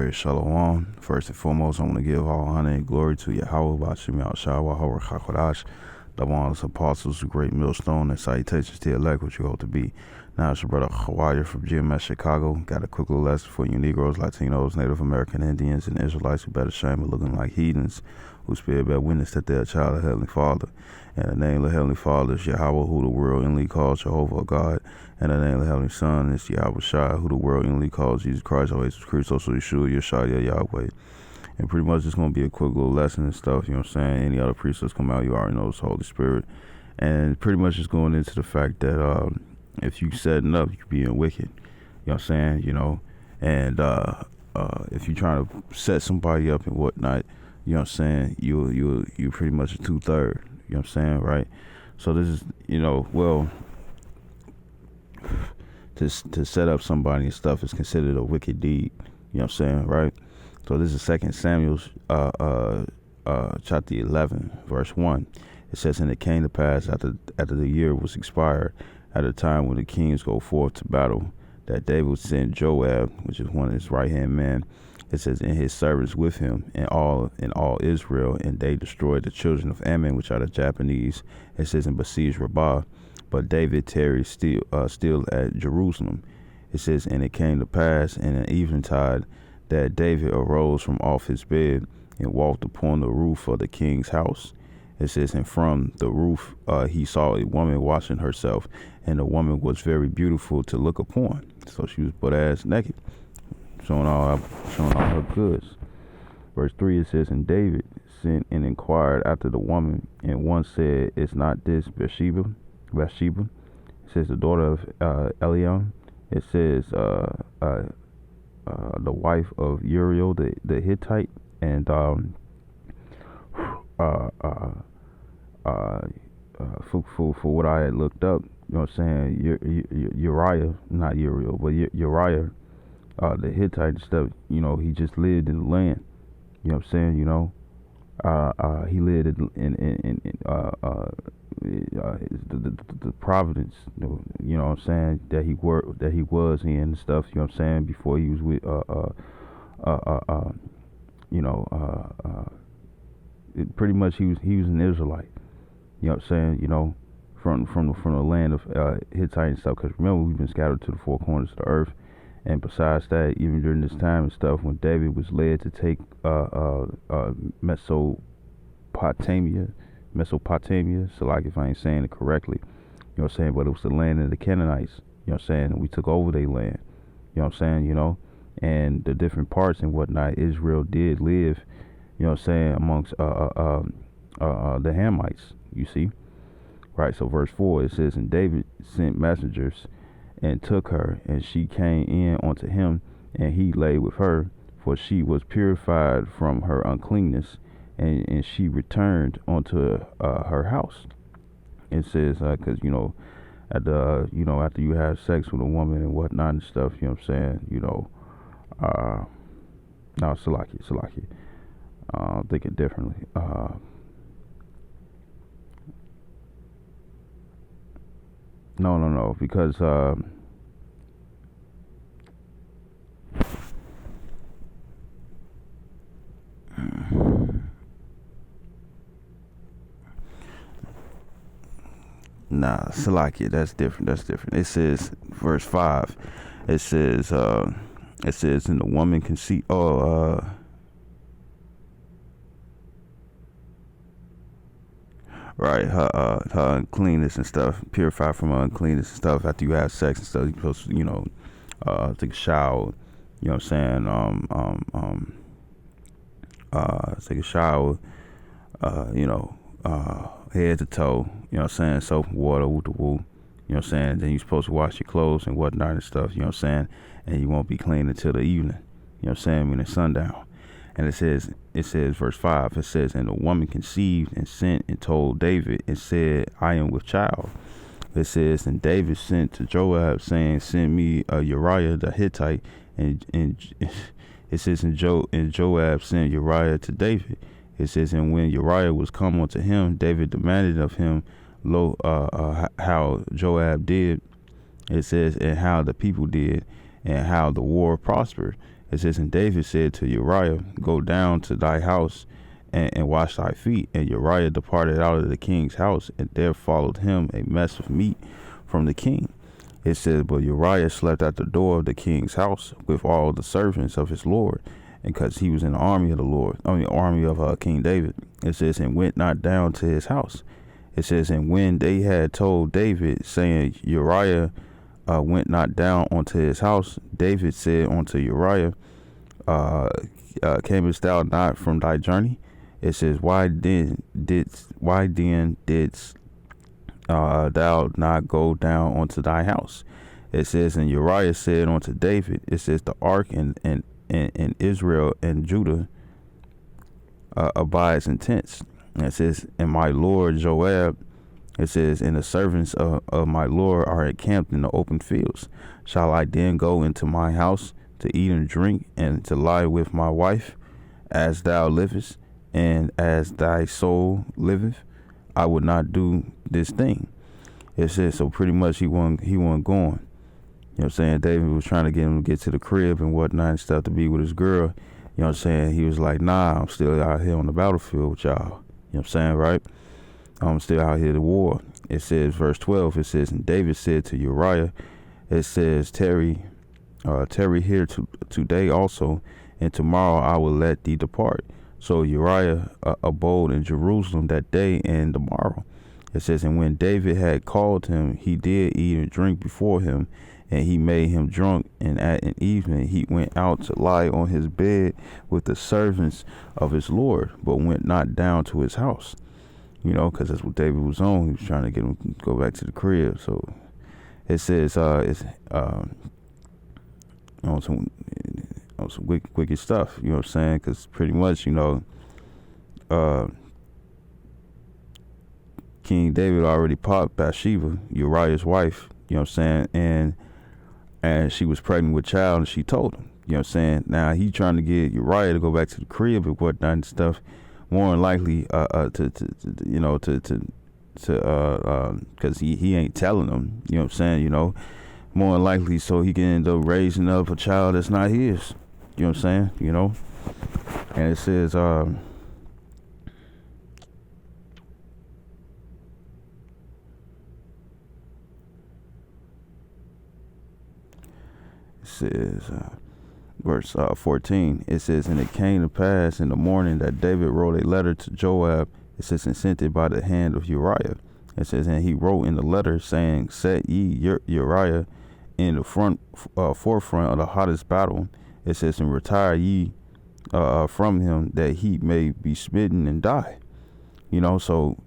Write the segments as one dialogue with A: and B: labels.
A: Right, Shalom. First and foremost, I want to give all honor and glory to Yahweh, Bashim Yahshua, Howard Chakodash, the one of the apostles, the great millstone, and salutations to the elect, which you hope to be. Now, it's your brother Hawaii from GMS Chicago. Got a quick little lesson for you Negroes, Latinos, Native American Indians, and Israelites who better shame of looking like heathens, who spirit bear witness that they're a child of Heavenly Father. And the name of the Heavenly Father is Yahweh, who the world inly calls Jehovah God. And the name of the Heavenly Son is Yahweh Shai, who the world inly calls Jesus Christ, or Jesus Christos, so Yeshua, Yeshua, Yahweh. And pretty much it's going to be a quick little lesson and stuff, you know what I'm saying? Any other precepts come out, you already know it's the Holy Spirit. And pretty much it's going into the fact that if you setting up, you being wicked, you know what I'm saying, you know? And if you're trying to set somebody up and whatnot, you know what I'm saying, you pretty much a 2/3, you know what I'm saying, right? So this is, you know, well, to set up somebody and stuff is considered a wicked deed, you know what I'm saying, right? So this is 2 Samuel chapter 11, verse 1. It says, and it came to pass after the year was expired, at a time when the kings go forth to battle, that David sent Joab, which is one of his right hand men, it says, and his servants with him, and all Israel, and they destroyed the children of Ammon, which are the Japanese. It says, and besieged Rabbah, but David tarried still at Jerusalem. It says, and it came to pass in an eventide that David arose from off his bed and walked upon the roof of the king's house. It says, and from the roof he saw a woman washing herself, and the woman was very beautiful to look upon. So she was butt ass naked, showing all her goods. Verse 3, it says, and David sent and inquired after the woman, and one said, is not this Bathsheba? It says, the daughter of Eliam. It says, the wife of Uriel the Hittite. And for what I had looked up, you know what I'm saying, Uriah, not Uriel, but Uriah, the Hittite and stuff, you know, he just lived in the land, you know what I'm saying, you know, he lived in the providence, you know what I'm saying, that he was in and stuff, you know what I'm saying, before he was with pretty much he was an Israelite, you know what I'm saying, you know, from the land of Hittite and stuff, because remember, we've been scattered to the four corners of the earth. And besides that, even during this time and stuff, when David was led to take Mesopotamia, so like if I ain't saying it correctly, you know what I'm saying, but it was the land of the Canaanites, you know what I'm saying, and we took over their land, you know what I'm saying, you know, and the different parts and whatnot, Israel did live, you know what I'm saying, amongst the Hamites, you see, right? So verse 4, it says, and David sent messengers and took her, and she came in unto him, and he lay with her, for she was purified from her uncleanness, and she returned unto her house. It says, because you know, after you have sex with a woman and whatnot and stuff, you know what I'm saying, you know, no, Salaki, I'm thinking differently. No, because Salaki, that's different. It says, verse 5, it says, and the woman conceived, right, her uncleanness and stuff, purified from her uncleanness and stuff. After you have sex and stuff, you're supposed to, you know, take a shower, you know what I'm saying, take a shower, you know, head to toe, you know what I'm saying, soap and water, woo to woo, you know what I'm saying, then you're supposed to wash your clothes and whatnot and stuff, you know what I'm saying, and you won't be clean until the evening, you know what I'm saying, when it's sundown. And it says, verse 5, it says, and the woman conceived and sent and told David and said, I am with child. It says, and David sent to Joab, saying, send me Uriah the Hittite. And it says, and Joab sent Uriah to David. It says, and when Uriah was come unto him, David demanded of him, how Joab did. It says, and how the people did, and how the war prospered. It says, and David said to Uriah, go down to thy house and wash thy feet. And Uriah departed out of the king's house, and there followed him a mess of meat from the king. It says, but Uriah slept at the door of the king's house with all the servants of his lord, and because he was in the army of the Lord, army of King David. It says, and went not down to his house. It says, and when they had told David, saying, Uriah went not down unto his house, David said unto Uriah, camest thou not from thy journey? It says, why then didst thou not go down unto thy house? It says, and Uriah said unto David, it says, the ark and Israel and Judah abides in tents. And it says, and my lord Joab, it says, and the servants of my lord are encamped in the open fields. Shall I then go into my house to eat and drink and to lie with my wife? As thou livest and as thy soul liveth, I would not do this thing. It says, so pretty much he wasn't going. You know what I'm saying? David was trying to get him to get to the crib and whatnot and stuff to be with his girl. You know what I'm saying? He was like, nah, I'm still out here on the battlefield with y'all. You know what I'm saying, right? I'm still out here to war. It says, verse 12, it says, and David said to Uriah, it says, tarry here today also, and tomorrow I will let thee depart. So Uriah abode in Jerusalem that day and the morrow. It says, and when David had called him, he did eat and drink before him, and he made him drunk. And at an evening he went out to lie on his bed with the servants of his lord, but went not down to his house. You know, because that's what David was on. He was trying to get him to go back to the crib. So it says, some wicked stuff. You know what I'm saying? Because pretty much, you know, King David already popped Bathsheba, Uriah's wife. You know what I'm saying? And she was pregnant with child, and she told him. You know what I'm saying? Now he trying to get Uriah to go back to the crib and whatnot and stuff. More than likely, because he ain't telling them. You know what I'm saying? You know, more than likely, so he can end up raising up a child that's not his. You know what I'm saying? You know, and it says, verse 14, it says, and it came to pass in the morning that David wrote a letter to Joab. It says, and sent it by the hand of Uriah. It says, and he wrote in the letter, saying, set ye Uriah in the forefront of the hottest battle. It says, and retire ye from him, that he may be smitten and die. You know, so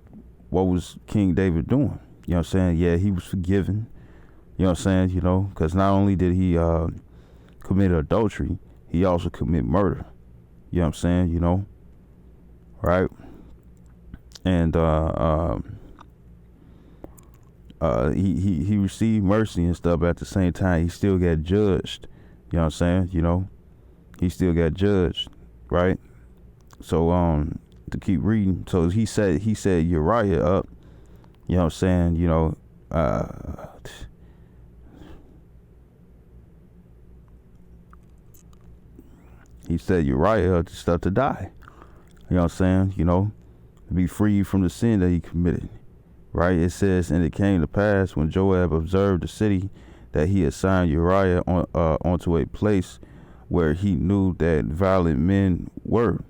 A: what was King David doing? You know what I'm saying? Yeah, he was forgiven. You know what I'm saying? You know, because not only did he commit adultery, he also committed murder. You know what I'm saying? You know, right? And he received mercy and stuff, but at the same time, he still got judged. You know what I'm saying? You know, he still got judged, right? So to keep reading, so he said Uriah up. You know what I'm saying? You know, he said Uriah up to stuff to die. You know what I'm saying? You know, to be freed from the sin that he committed. Right? It says, and it came to pass when Joab observed the city, that he assigned Uriah onto a place where he knew that violent men were.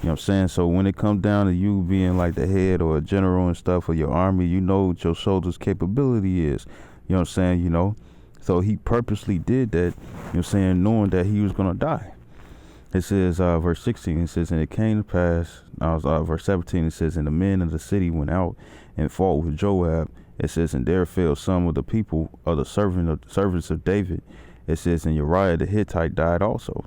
A: You know what I'm saying? So when it comes down to you being like the head or a general and stuff of your army, you know what your soldier's capability is. You know what I'm saying? You know, so he purposely did that, you know what I'm saying, knowing that he was going to die. It says, verse 16, it says, and it came to pass, verse 17, it says, and the men of the city went out and fought with Joab. It says, and there fell some of the people of the servants of David. It says, and Uriah the Hittite died also.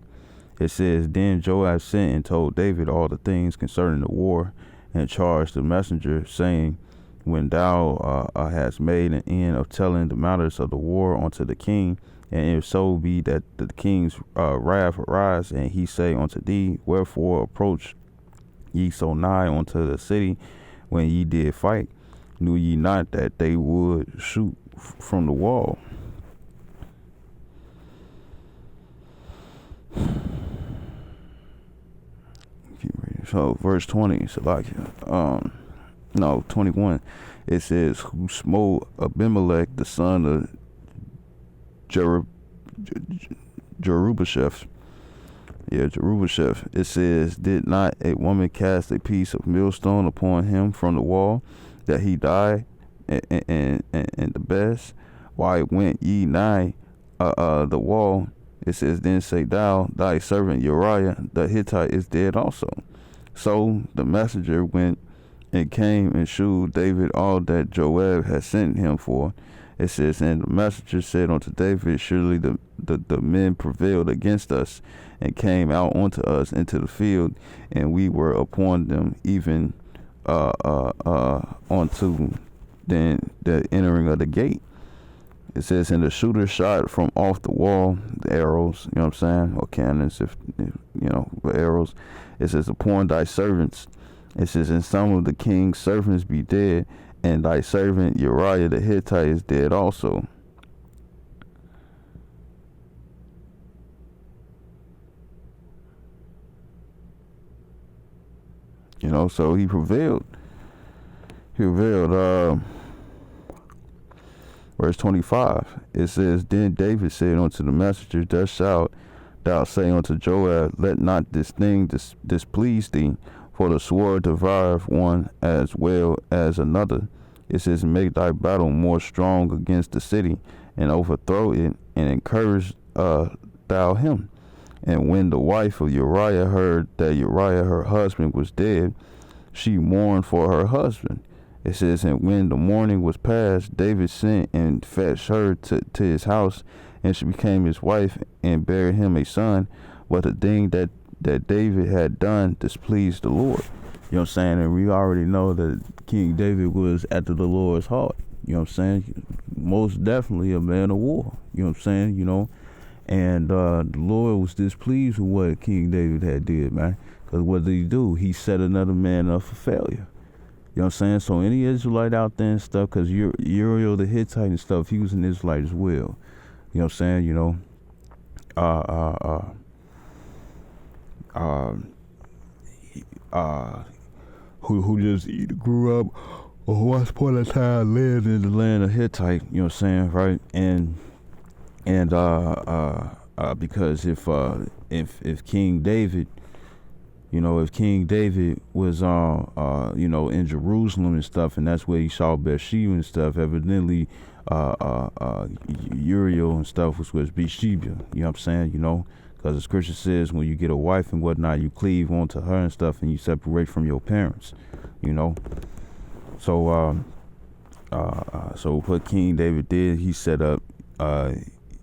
A: It says, then Joab sent and told David all the things concerning the war, and charged the messenger, saying, when thou hast made an end of telling the matters of the war unto the king, and if so be that the king's wrath arise, and he say unto thee, wherefore approach ye so nigh unto the city when ye did fight? Knew ye not that they would shoot from the wall? So verse 20, no, 21. It says, who smote Abimelech, the son of Jerubasheth. Yeah, Jerubasheth. It says, did not a woman cast a piece of millstone upon him from the wall, that he died? And the best, why went ye nigh the wall? It says, then say thou, thy servant Uriah the Hittite is dead also. So the messenger went and came and shewed David all that Joab had sent him for. It says, and the messenger said unto David, surely the men prevailed against us, and came out unto us into the field, and we were upon them, even onto then the entering of the gate. It says, and the shooter shot from off the wall the arrows, you know what I'm saying, or cannons, if arrows. It says, upon thy servants. It says, and some of the king's servants be dead, and thy servant Uriah the Hittite is dead also. So he prevailed. Verse 25, it says, then David said unto the messenger, thus shalt thou say unto Joab, let not this thing displease thee, for the sword devoureth one as well as another. It says, make thy battle more strong against the city, and overthrow it, and encourage thou him. And when the wife of Uriah heard that Uriah her husband was dead, she mourned for her husband. It says, and when the morning was past, David sent and fetched her to his house, and she became his wife, and bare him a son. But the thing that David had done displeased the Lord. You know what I'm saying? And we already know that King David was after the Lord's heart. You know what I'm saying? Most definitely a man of war. You know what I'm saying? And the Lord was displeased with what King David had did, man. Because what did he do? He set another man up for failure. You know what I'm saying? So any Israelite out there and stuff, because Uriel the Hittite and stuff, he was an Israelite as well. You know what I'm saying? Who just either grew up or once upon a time lived in the land of Hittite, you know what I'm saying, right? And because if King David, if King David was in Jerusalem and stuff, and that's where he saw Bathsheba and stuff, evidently Uriel and stuff was Bathsheba, you know what I'm saying, because the scripture says when you get a wife and whatnot, you cleave onto her and stuff, and you separate from your parents, So what King David did, he set up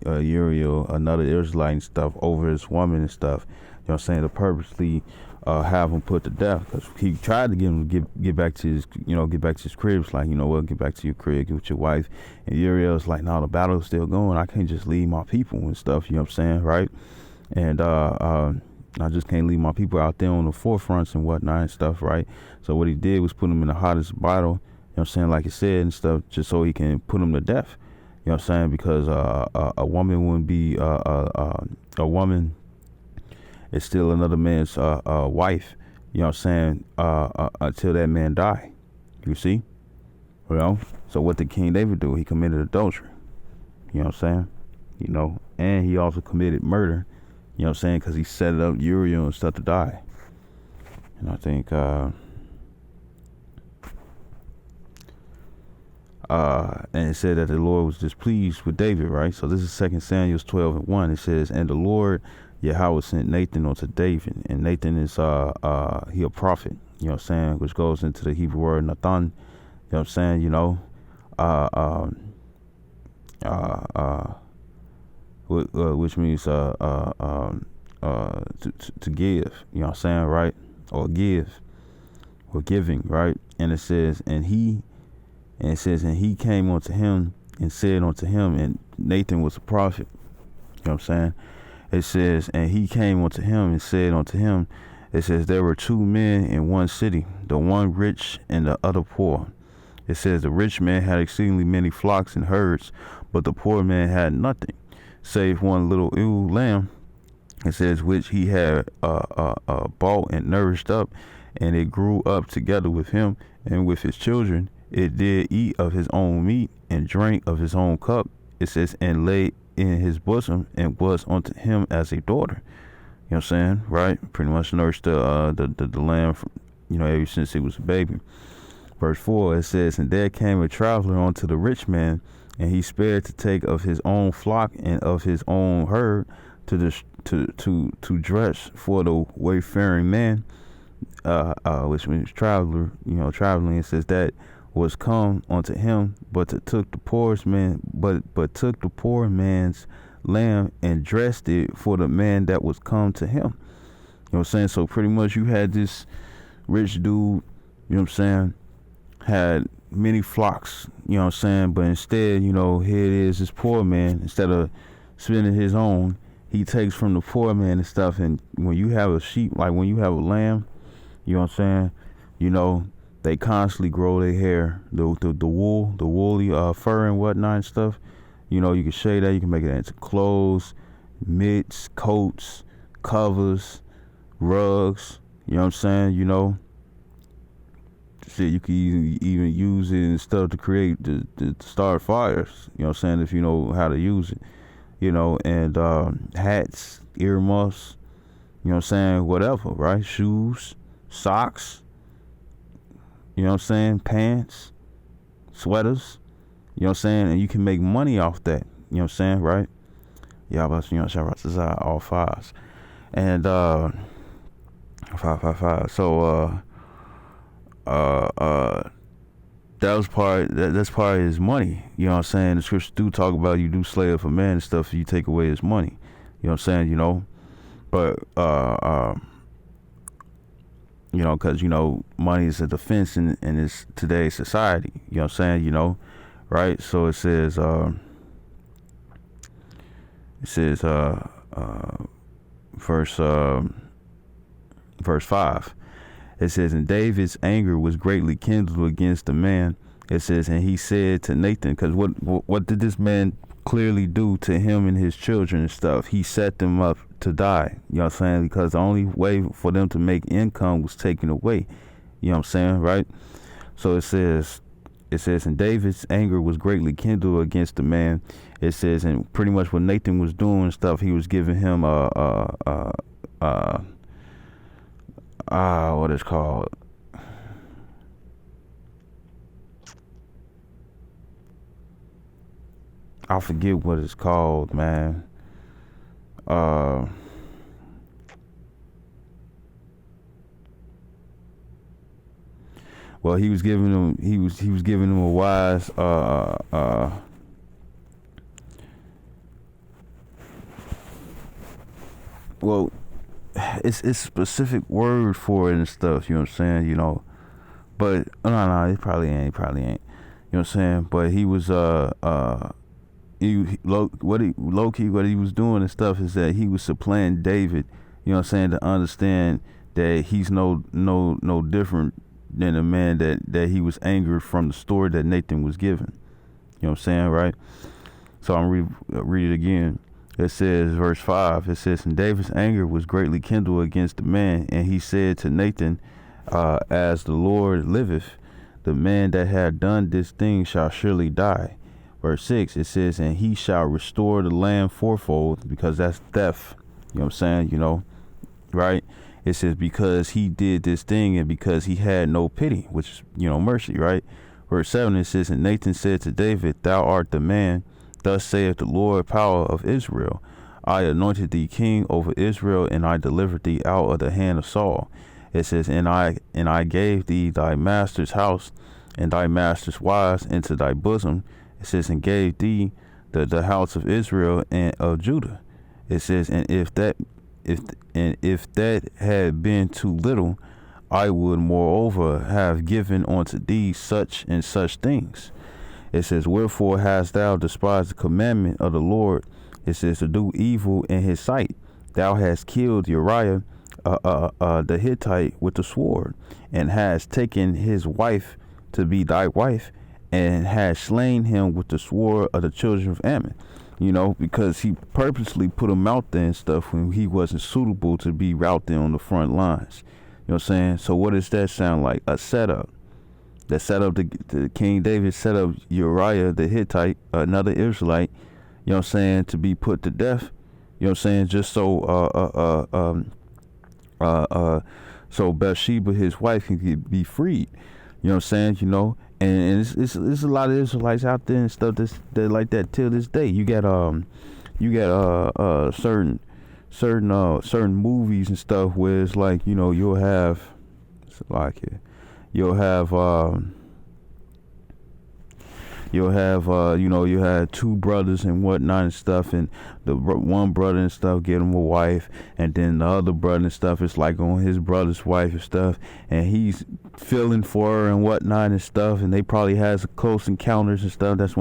A: Uriel, another Israelite and stuff, over his woman and stuff, to purposely have him put to death, because he tried to get him to get back to his, get back to his crib. It's like, get back to your crib, get with your wife. And Uriel's like, no, the battle's still going. I can't just leave my people and stuff, you know what I'm saying, right? And I just can't leave my people out there on the forefronts and whatnot and stuff, right? So what he did was put them in the hottest battle, you know what I'm saying, like he said and stuff, just so he can put them to death, you know what I'm saying, because a woman wouldn't be a woman is still another man's wife, you know what I'm saying, until that man die. You see? So what did King David do? He committed adultery. You know what I'm saying? And he also committed murder, you know what I'm saying, because he set up Uriel and stuff to die. And I think and it said that the Lord was displeased with David, right? So this is 2 Samuel 12:1. It says, and the Lord Yahweh sent Nathan unto David, and Nathan is he a prophet, you know what I'm saying, which goes into the Hebrew word Nathan, you know what I'm saying, which means to give, you know what I'm saying, right? Or give, or giving, right? And it says, and he came unto him and said unto him, and Nathan was a prophet, you know what I'm saying. It says, and he came unto him and said unto him, it says, there were two men in one city, the one rich and the other poor. It says, the rich man had exceedingly many flocks and herds, but the poor man had nothing, save one little ewe lamb. It says, which he had bought and nourished up, and it grew up together with him and with his children. It did eat of his own meat and drank of his own cup. It says, and lay in his bosom and was unto him as a daughter. You know what I'm saying? Right? Pretty much nursed the lamb, from, ever since he was a baby. Verse 4, it says, and there came a traveler unto the rich man, and he spared to take of his own flock and of his own herd to dress for the wayfaring man, which means traveler, traveling. It says that was come unto him, but took the poorest man, but took the poor man's lamb and dressed it for the man that was come to him. You know what I'm saying? So pretty much you had this rich dude, you know what I'm saying, had many flocks, you know what I'm saying, but instead, here it is, this poor man, instead of spending his own, he takes from the poor man and stuff. And when you have a sheep, like when you have a lamb, you know what I'm saying, they constantly grow their hair, the wool, the woolly fur and whatnot and stuff. You can shade that, you can make it into clothes, mitts, coats, covers, rugs, you know what I'm saying, shit, you can even use it and stuff to create, to start fires, you know what I'm saying, if you know how to use it, and hats, earmuffs, you know what I'm saying, whatever, right? Shoes, socks, you know what I'm saying, pants, sweaters, you know what I'm saying, and you can make money off that, you know what I'm saying, right? Yeah, but shout out to Zai, all fives. And 555. So that's part of his money. You know what I'm saying? The scriptures do talk about you do slave for man and stuff, you take away his money. You know what I'm saying, But because money is a defense in this today's society. You know what I'm saying, right? So it says verse 5. It says, and David's anger was greatly kindled against the man. It says, and he said to Nathan, because what did this man clearly do to him and his children and stuff? He set them up to die. You know what I'm saying? Because the only way for them to make income was taken away. You know what I'm saying? Right? So it says, and David's anger was greatly kindled against the man. It says, and pretty much what Nathan was doing and stuff, he was giving him what it's called, I forget what it's called, man. Well, he was giving him a wise well, it's specific word for it and stuff, you know what I'm saying, but no, it probably ain't, you know what I'm saying, but he was low-key what he was doing and stuff is that he was supplanting David, you know what I'm saying, to understand that he's no different than the man that he was angered from the story that Nathan was given. You know what I'm saying, right? So I'm read it again. It says, verse 5, it says, and David's anger was greatly kindled against the man, and he said to Nathan, as the Lord liveth, the man that had done this thing shall surely die. Verse 6, it says, and he shall restore the land fourfold, because that's theft. You know what I'm saying, right? It says, because he did this thing and because he had no pity, which is, mercy, right? Verse 7, it says, and Nathan said to David, thou art the man. Thus saith the Lord power of Israel, I anointed thee king over Israel, and I delivered thee out of the hand of Saul. It says, and I gave thee thy master's house and thy master's wives into thy bosom. It says, and gave thee the house of Israel and of Judah. It says, and if that had been too little, I would moreover have given unto thee such and such things. It says, wherefore hast thou despised the commandment of the Lord? It says, to do evil in his sight. Thou hast killed Uriah the Hittite with the sword, and hast taken his wife to be thy wife, and hast slain him with the sword of the children of Ammon. Because he purposely put him out there and stuff when he wasn't suitable to be out there on the front lines. You know know what I'm saying? So what does that sound like? A setup. That set up the King David set up Uriah the Hittite, another Israelite, you know what I'm saying, to be put to death. You know what I'm saying? Just so so Bathsheba, his wife, can be freed. You know what I'm saying? You know, and it's a lot of Israelites out there and stuff that like that till this day. You got certain movies and stuff where it's like, you know, you'll have you'll have you know, you had two brothers and whatnot and stuff, and the one brother and stuff get him a wife, and then the other brother and stuff is like on his brother's wife and stuff, and he's feeling for her and whatnot and stuff, and they probably has close encounters and stuff. That's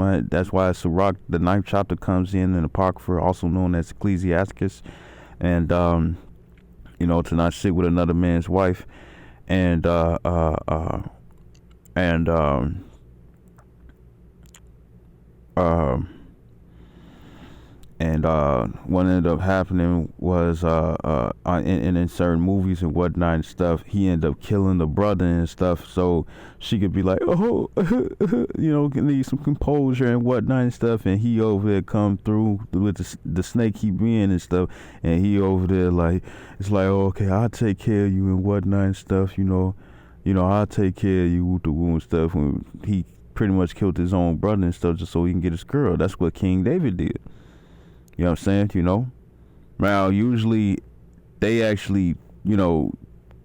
A: why Sirach, the ninth chapter, comes in Apocrypha, also known as Ecclesiasticus, and you know, to not sit with another man's wife, and and what ended up happening was in certain movies and whatnot and stuff, he ended up killing the brother and stuff, so she could be like, oh, you know, need some composure and whatnot and stuff, and he over there come through with the snake he being and stuff, and he over there like, it's like, oh, okay, I'll take care of you and whatnot and stuff, you know, I'll take care of you with the wound stuff. When he pretty much killed his own brother and stuff just so he can get his girl. That's what King David did. You know what I'm saying? You know? Now, usually they actually, you know,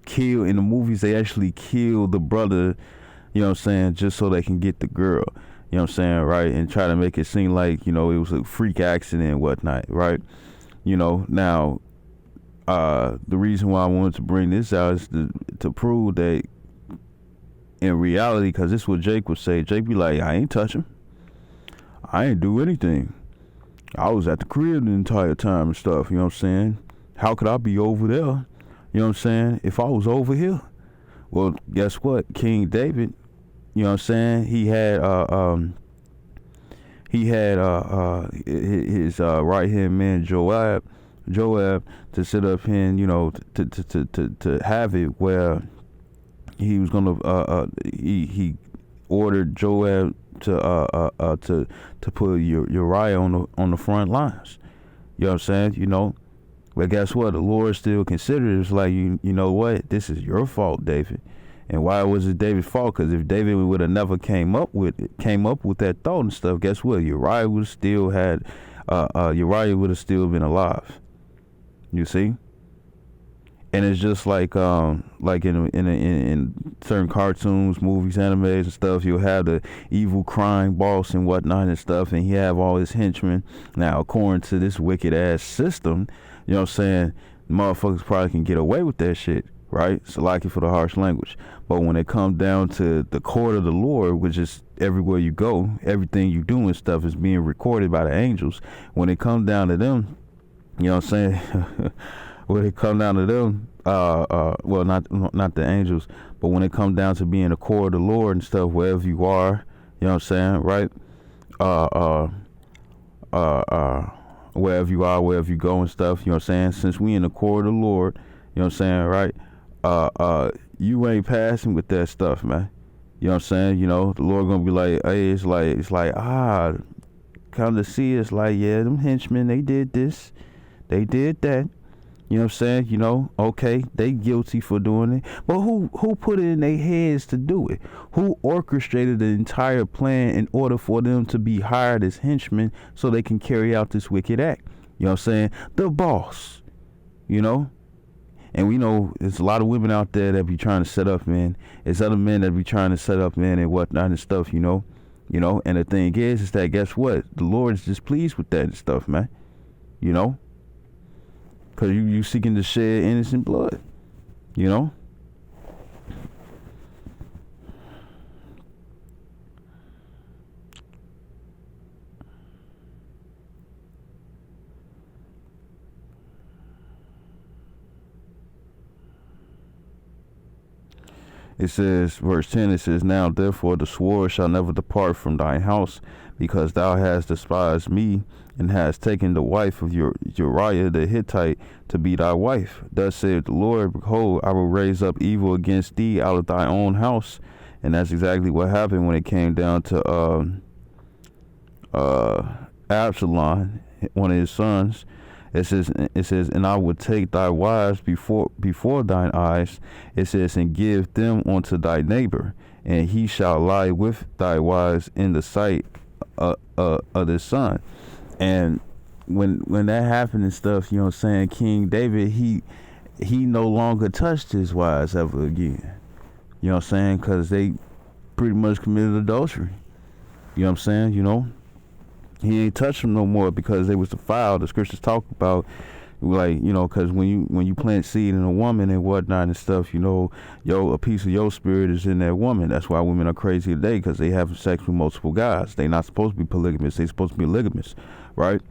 A: kill in the movies, they actually kill the brother, you know what I'm saying, just so they can get the girl. You know what I'm saying, right? And try to make it seem like, you know, it was a freak accident and whatnot, right? You know, now, the reason why I wanted to bring this out is to prove that in reality, because this is what Jake would say. Jake be like, I ain't touch him. I ain't do anything. I was at the crib the entire time and stuff, you know what I'm saying? How could I be over there, you know what I'm saying, if I was over here? Well, guess what? King David, you know what I'm saying, he had his right hand man Joab to sit up here and, you know, to have it where he was gonna he ordered Joab to put Uriah on the front lines. You know what I'm saying? You know, but guess what? The Lord still considered it's like, you know what? This is your fault, David. And why was it David's fault? Because if David would have never came up with that thought and stuff, guess what? Uriah would have still been alive. You see? And it's just like in certain cartoons, movies, animes and stuff, you'll have the evil crime boss and whatnot and stuff, and he have all his henchmen. Now, according to this wicked ass system, you know what I'm saying, motherfuckers probably can get away with that shit, right? So like it for the harsh language. But when it comes down to the court of the Lord, which is everywhere you go, everything you do and stuff is being recorded by the angels. When it comes down to them, you know what I'm saying? When it come down to them, well, not the angels, but when it comes down to being a court of the Lord and stuff, wherever you are, you know what I'm saying, right? Wherever you are, wherever you go and stuff, you know what I'm saying? Since we in the court of the Lord, you know what I'm saying, right? You ain't passing with that stuff, man. You know what I'm saying? You know, the Lord gonna be like, hey, it's like, come to see us, like, yeah, them henchmen, they did this, they did that. You know what I'm saying? You know, okay, they guilty for doing it. But who put it in their heads to do it? Who orchestrated the entire plan in order for them to be hired as henchmen so they can carry out this wicked act? You know what I'm saying? The boss. You know? And we know there's a lot of women out there that be trying to set up, man. There's other men that be trying to set up, man, and whatnot and stuff, you know? You know? And the thing is that, guess what? The Lord is displeased with that and stuff, man. You know? Because you seeking to shed innocent blood, you know? It says, verse 10, it says, now therefore the sword shall never depart from thine house, because thou hast despised me, and hast taken the wife of Uriah the Hittite to be thy wife. Thus saith the Lord, behold, I will raise up evil against thee out of thy own house. And that's exactly what happened when it came down to Absalom, one of his sons. It says, and I will take thy wives before thine eyes. It says, and give them unto thy neighbor, and he shall lie with thy wives in the sight of his son. And when that happened and stuff, you know what I'm saying, King David, he no longer touched his wives ever again. You know what I'm saying? Because they pretty much committed adultery. You know what I'm saying? You know, he ain't touched them no more because they was defiled. The scriptures talk about, like, you know, because when you plant seed in a woman and whatnot and stuff, you know, a piece of your spirit is in that woman. That's why women are crazy today, because they have sex with multiple guys. They not supposed to be polygamous. They supposed to be ligamous, right?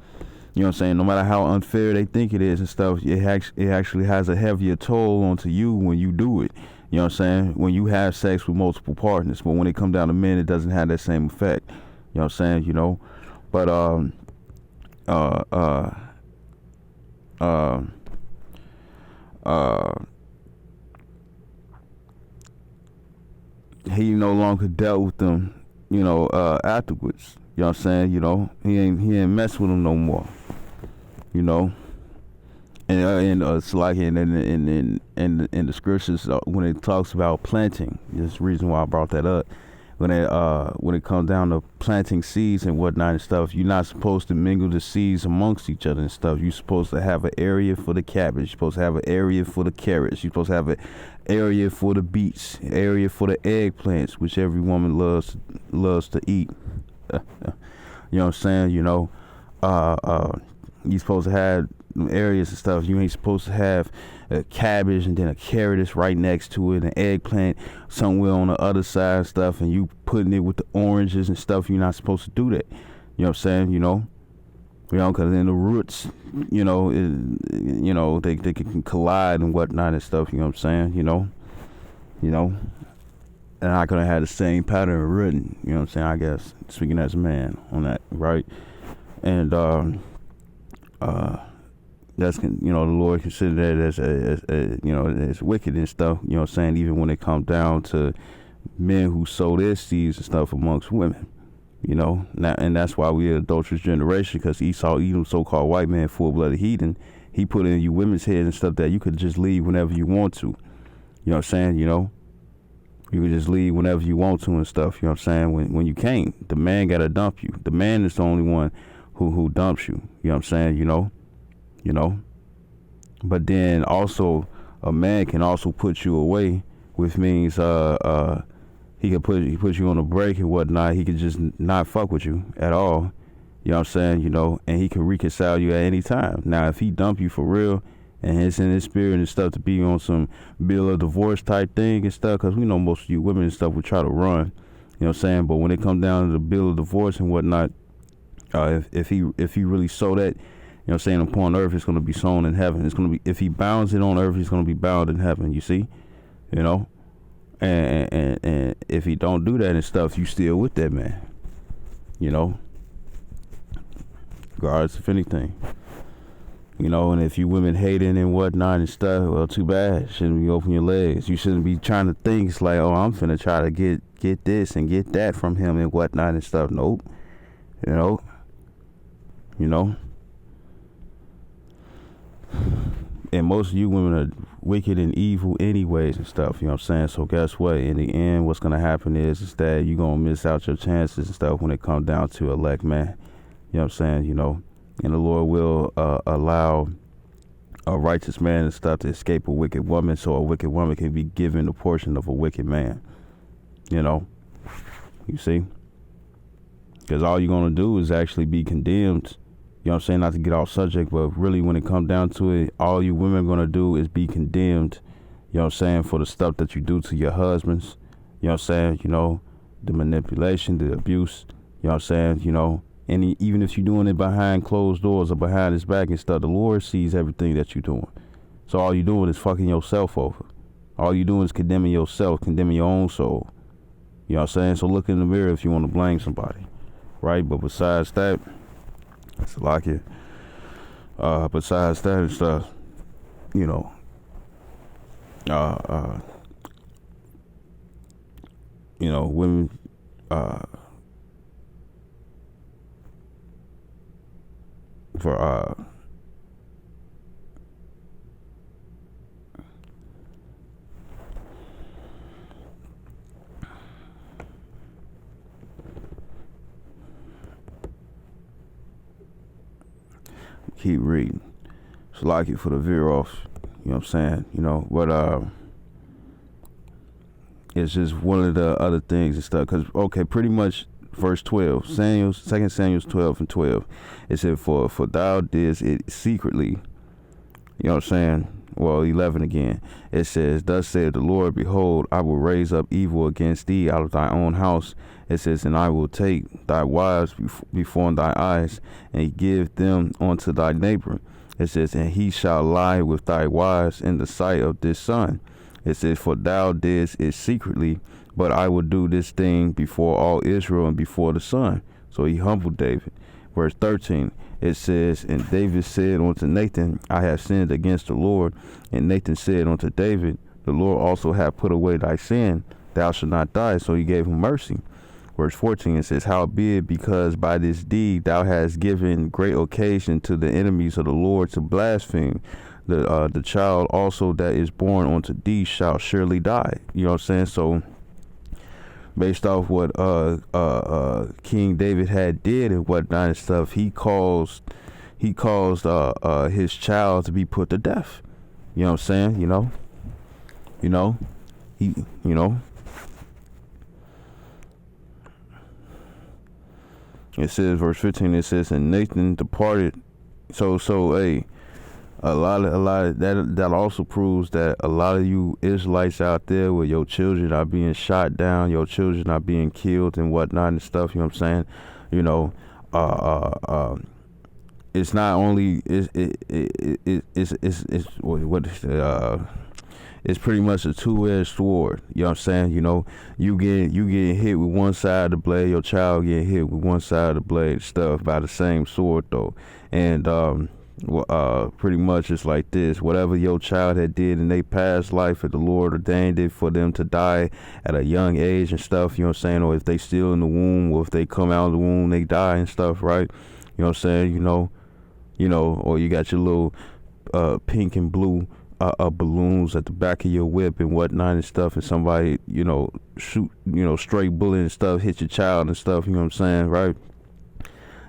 A: You know what I'm saying? No matter how unfair they think it is and stuff, it actually has a heavier toll onto you when you do it. You know what I'm saying? When you have sex with multiple partners. But when it comes down to men, it doesn't have that same effect. You know what I'm saying? You know? But he no longer dealt with them, you know, afterwards. You know what I'm saying? You know, he ain't mess with them no more. You know? And it's like in the scriptures when it talks about planting. There's the reason why I brought that up. When it comes down to planting seeds and whatnot and stuff, you're not supposed to mingle the seeds amongst each other and stuff. You're supposed to have an area for the cabbage. You're supposed to have an area for the carrots. You're supposed to have an area for the beets, an area for the eggplants, which every woman loves to eat. You know what I'm saying? You know, you're supposed to have areas and stuff. You ain't supposed to have a cabbage and then a carrot is right next to it, an eggplant somewhere on the other side and stuff, and you putting it with the oranges and stuff. You're not supposed to do that. You know what I'm saying? You know, because then the roots, you know, they can collide and whatnot and stuff. You know what I'm saying? You know, and I could have had the same pattern written. You know what I'm saying? I guess, speaking as a man on that, right? And that's, you know, the Lord considered that as you know, as wicked and stuff. You know what I'm saying? Even when it comes down to men who sow their seeds and stuff amongst women. You know, and that's why we're an adulterous generation, because Esau, Edom, so-called white man, full-blooded heathen, he put in you women's heads and stuff that you could just leave whenever you want to. You know what I'm saying? You know, you could just leave whenever you want to and stuff. You know what I'm saying? When you can't, the man got to dump you. The man is the only one who dumps you. You know what I'm saying? You know, but then also a man can also put you away, which means he can put you on a break and whatnot. He can just not fuck with you at all. You know what I'm saying? You know, and he can reconcile you at any time. Now, if he dump you for real and it's in his spirit and stuff to be on some bill of divorce type thing and stuff, because we know most of you women and stuff would try to run. You know what I'm saying? But when it comes down to the bill of divorce and whatnot, if he really sow that, you know what I'm saying, upon earth, it's going to be sown in heaven. It's going to be, if he bounds it on earth, he's going to be bound in heaven, you see? You know? And if he don't do that and stuff, you still with that man. You know? Regardless of anything. You know, and if you women hating and whatnot and stuff, well, too bad. Shouldn't be open your legs. You shouldn't be trying to think, it's like, oh, I'm finna try to get this and get that from him and whatnot and stuff. Nope. You know? And most of you women are wicked and evil anyways and stuff, you know what I'm saying? So guess what? In the end, what's going to happen is that you're going to miss out your chances and stuff when it comes down to elect man. You know what I'm saying? You know, and the Lord will allow a righteous man and stuff to escape a wicked woman, so a wicked woman can be given the portion of a wicked man. You know? You see? Because all you're going to do is actually be condemned. You know what I'm saying? Not to get off subject, but really when it comes down to it, all you women are going to do is be condemned, you know what I'm saying, for the stuff that you do to your husbands. You know what I'm saying? You know, the manipulation, the abuse, you know what I'm saying? You know, and even if you're doing it behind closed doors or behind his back and stuff, the Lord sees everything that you're doing. So all you're doing is fucking yourself over. All you doing is condemning yourself, condemning your own soul. You know what I'm saying? So look in the mirror if you want to blame somebody, right? But besides that, it's like it. Besides that and stuff, you know, women, for keep reading. It's like it for the veer off. You know what I'm saying? You know, but it's just one of the other things and stuff. Cause okay, pretty much verse 12, 2 Samuel 12 and 12. It said, for thou didst it secretly. You know what I'm saying? Well, 11 again. It says, thus said the Lord, behold, I will raise up evil against thee out of thy own house. It says, and I will take thy wives before thy eyes, and give them unto thy neighbor. It says, and he shall lie with thy wives in the sight of this son. It says, for thou didst it secretly, but I will do this thing before all Israel and before the sun. So he humbled David. Verse 13, it says, and David said unto Nathan, I have sinned against the Lord. And Nathan said unto David, the Lord also hath put away thy sin, thou shalt not die. So he gave him mercy. Verse 14, it says, howbeit, because by this deed thou hast given great occasion to the enemies of the Lord to blaspheme, the child also that is born unto thee shall surely die. You know what I'm saying? So based off what King David had did and whatnot and stuff, he caused his child to be put to death. You know what I'm saying? It says, verse 15, it says, and Nathan departed. So hey, a lot of that also proves that a lot of you Israelites out there where your children are being shot down, your children are being killed and whatnot and stuff. You know what I'm saying? You know, it's not only it's pretty much a two-edged sword. You know what I'm saying? You know, you getting hit with one side of the blade, your child getting hit with one side of the blade, stuff by the same sword though. And pretty much it's like this: whatever your child had did in their past life, if the Lord ordained it for them to die at a young age and stuff, you know what I'm saying, or if they still in the womb, or if they come out of the womb, they die and stuff, right? You know what I'm saying? You know, or you got your little pink and blue balloons at the back of your whip and whatnot and stuff, and somebody, you know, shoot, you know, straight bullet and stuff, hit your child and stuff, you know what I'm saying, right?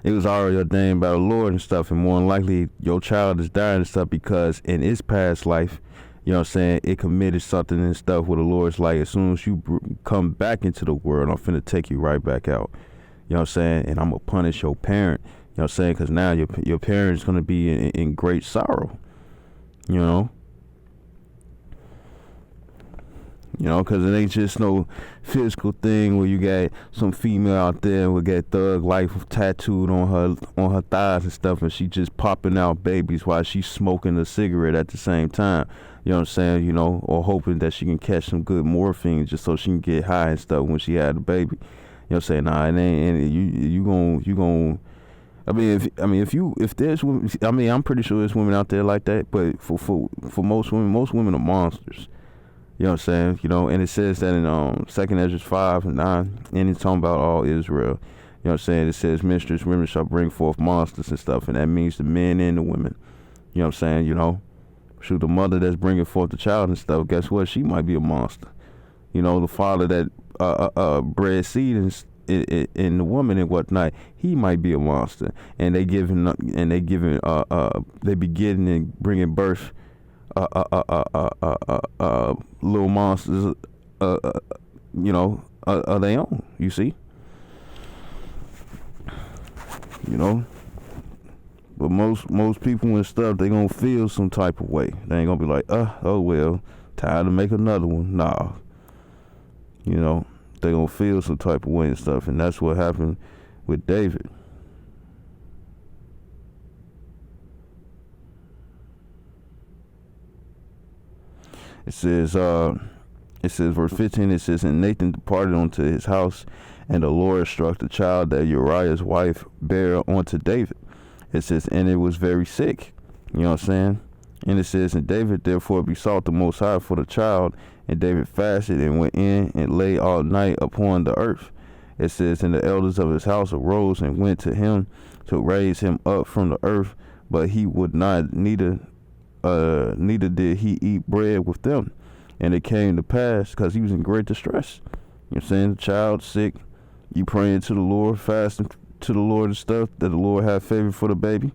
A: It was already ordained by the Lord and stuff, and more than likely your child is dying and stuff because in its past life, you know what I'm saying, it committed something and stuff where the Lord's like, as soon as you come back into the world, I'm finna take you right back out. You know what I'm saying? And I'm gonna punish your parent. You know what I'm saying? Because now your parent's gonna be in great sorrow. You know? You know, because it ain't just no physical thing where you got some female out there with got thug life tattooed on her thighs and stuff, and she just popping out babies while she's smoking a cigarette at the same time. You know what I'm saying? You know, or hoping that she can catch some good morphine just so she can get high and stuff when she had a baby. You know what I'm saying? Nah, it ain't. You gon' if there's women, I mean, I'm pretty sure there's women out there like that, but for most women are monsters. You know what I'm saying? You know, and it says that in 2 Ezra 5 and 9, and it's talking about all Israel. You know what I'm saying? It says, mistress women shall bring forth monsters and stuff, and that means the men and the women. You know what I'm saying? You know, shoot, the mother that's bringing forth the child and stuff, guess what? She might be a monster. You know, the father that bred seed in the woman and whatnot, he might be a monster. And they be getting and bringing birth little monsters, you know, of their own. You see, you know. But most people and stuff, they gonna feel some type of way. They ain't gonna be like, oh well, time to make another one. Nah, you know, they gonna feel some type of way and stuff, and that's what happened with David. It says, verse 15, it says, and Nathan departed unto his house, and the Lord struck the child that Uriah's wife bare unto David. It says, and it was very sick. You know what I'm saying? And it says, and David therefore besought the Most High for the child, and David fasted and went in and lay all night upon the earth. It says, and the elders of his house arose and went to him to raise him up from the earth, but he would not, neither did he eat bread with them. And it came to pass, because he was in great distress. You know what I'm saying? The child sick, you praying to the Lord, fasting to the Lord and stuff, that the Lord have favor for the baby.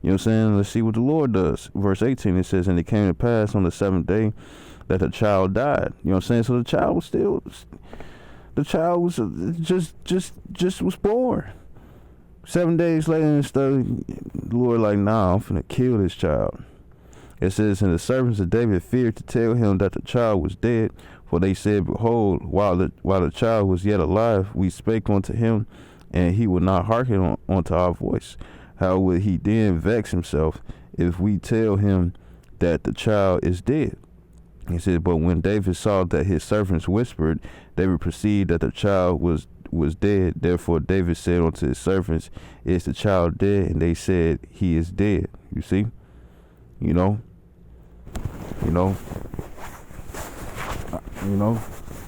A: You know what I'm saying? Let's see what the Lord does. Verse 18, it says, and it came to pass on the 7th day that the child died. You know what I'm saying? So the child was just was born. 7 days later and stuff, the Lord like, nah, I'm finna kill this child. It says, and the servants of David feared to tell him that the child was dead, for they said, behold, while the child was yet alive, we spake unto him, and he would not hearken unto our voice. How would he then vex himself if we tell him that the child is dead? He said, but when David saw that his servants whispered, David perceived that the child was dead. Therefore David said unto his servants, is the child dead? And they said, he is dead. You see? You know?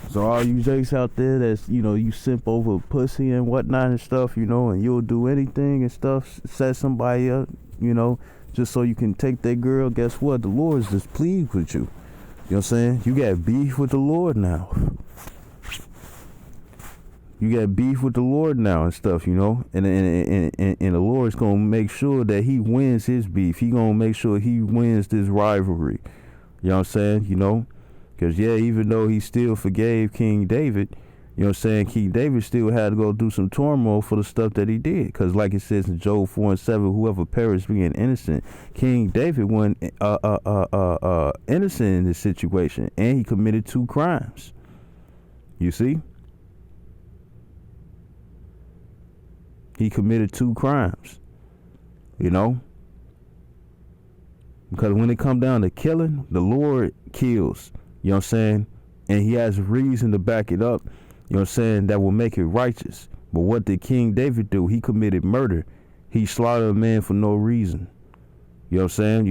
A: So all you jakes out there that's, you simp over pussy and whatnot and stuff, and you'll do anything and stuff, set somebody up, just so you can take that girl. Guess what? The Lord's displeased with you. You know what I'm saying? You got beef with the Lord now. You got beef with the Lord now and stuff, and the Lord's gonna make sure that he wins his beef. He gonna make sure he wins this rivalry. You know what I'm saying? Because, even though he still forgave King David, King David still had to go do some turmoil for the stuff that he did. Because like it says in Job 4:7, whoever perished being innocent, King David wasn't innocent in this situation. And he committed 2 crimes. You see? He committed 2 crimes. Because when it come down to killing, the Lord kills. You know what I'm saying? And he has a reason to back it up, that will make it righteous. But what did King David do? He committed murder. He slaughtered a man for no reason. You know what I'm saying?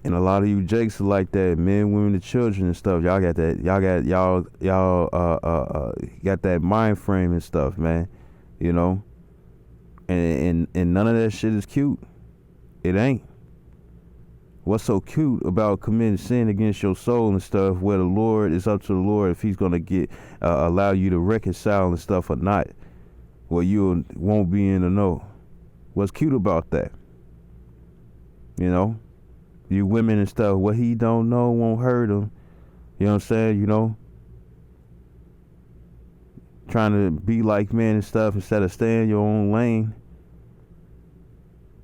A: And a lot of you jakes are like that, men, women, and children and stuff. Y'all got that. Y'all got that mind frame and stuff, man. And none of that shit is cute. It ain't. What's so cute about committing sin against your soul and stuff, where the Lord is up to the Lord if he's gonna allow you to reconcile and stuff or not, where you won't be in the know. What's cute about that? You women and stuff, what he don't know won't hurt him. You know what I'm saying? Trying to be like men and stuff instead of staying in your own lane.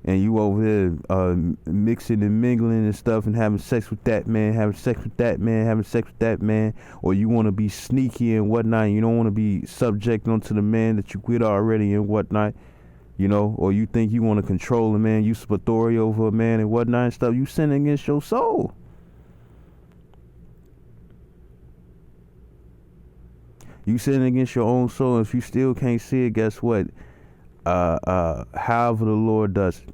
A: And you over there mixing and mingling and stuff and having sex with that man, having sex with that man, having sex with that man. Or you want to be sneaky and whatnot. And you don't want to be subject onto the man that you with already and whatnot. Or you think you want to control a man, use authority over a man and whatnot and stuff. You sin against your soul. You sin against your own soul. If you still can't see it, guess what? However the Lord does it,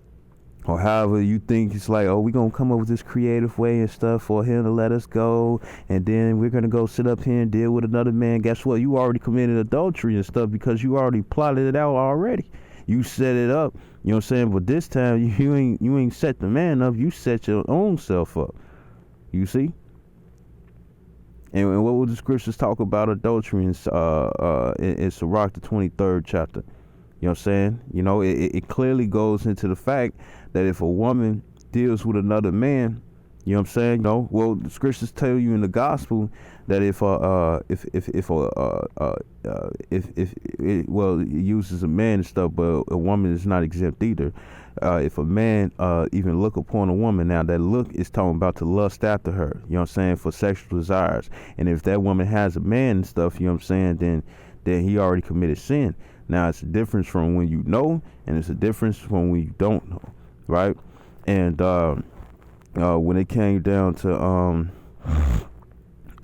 A: or however you think it's like, we're going to come up with this creative way and stuff for him to let us go, and then we're going to go sit up here and deal with another man. Guess what? You already committed adultery and stuff because you already plotted it out already. You set it up, you know what I'm saying? But this time you ain't set the man up. You set your own self up. You see? And what would the scriptures talk about adultery in Sirach, the 23rd chapter? You know what I'm saying? It clearly goes into the fact that if a woman deals with another man, you know what I'm saying? Well, the scriptures tell you in the gospel that it uses a man and stuff, but a woman is not exempt either. If a man even look upon a woman, now that look is talking about to lust after her, you know what I'm saying, for sexual desires. And if that woman has a man and stuff, you know what I'm saying, then he already committed sin. Now, it's a difference from when you know, and it's a difference from when you don't know, right? And when it came down to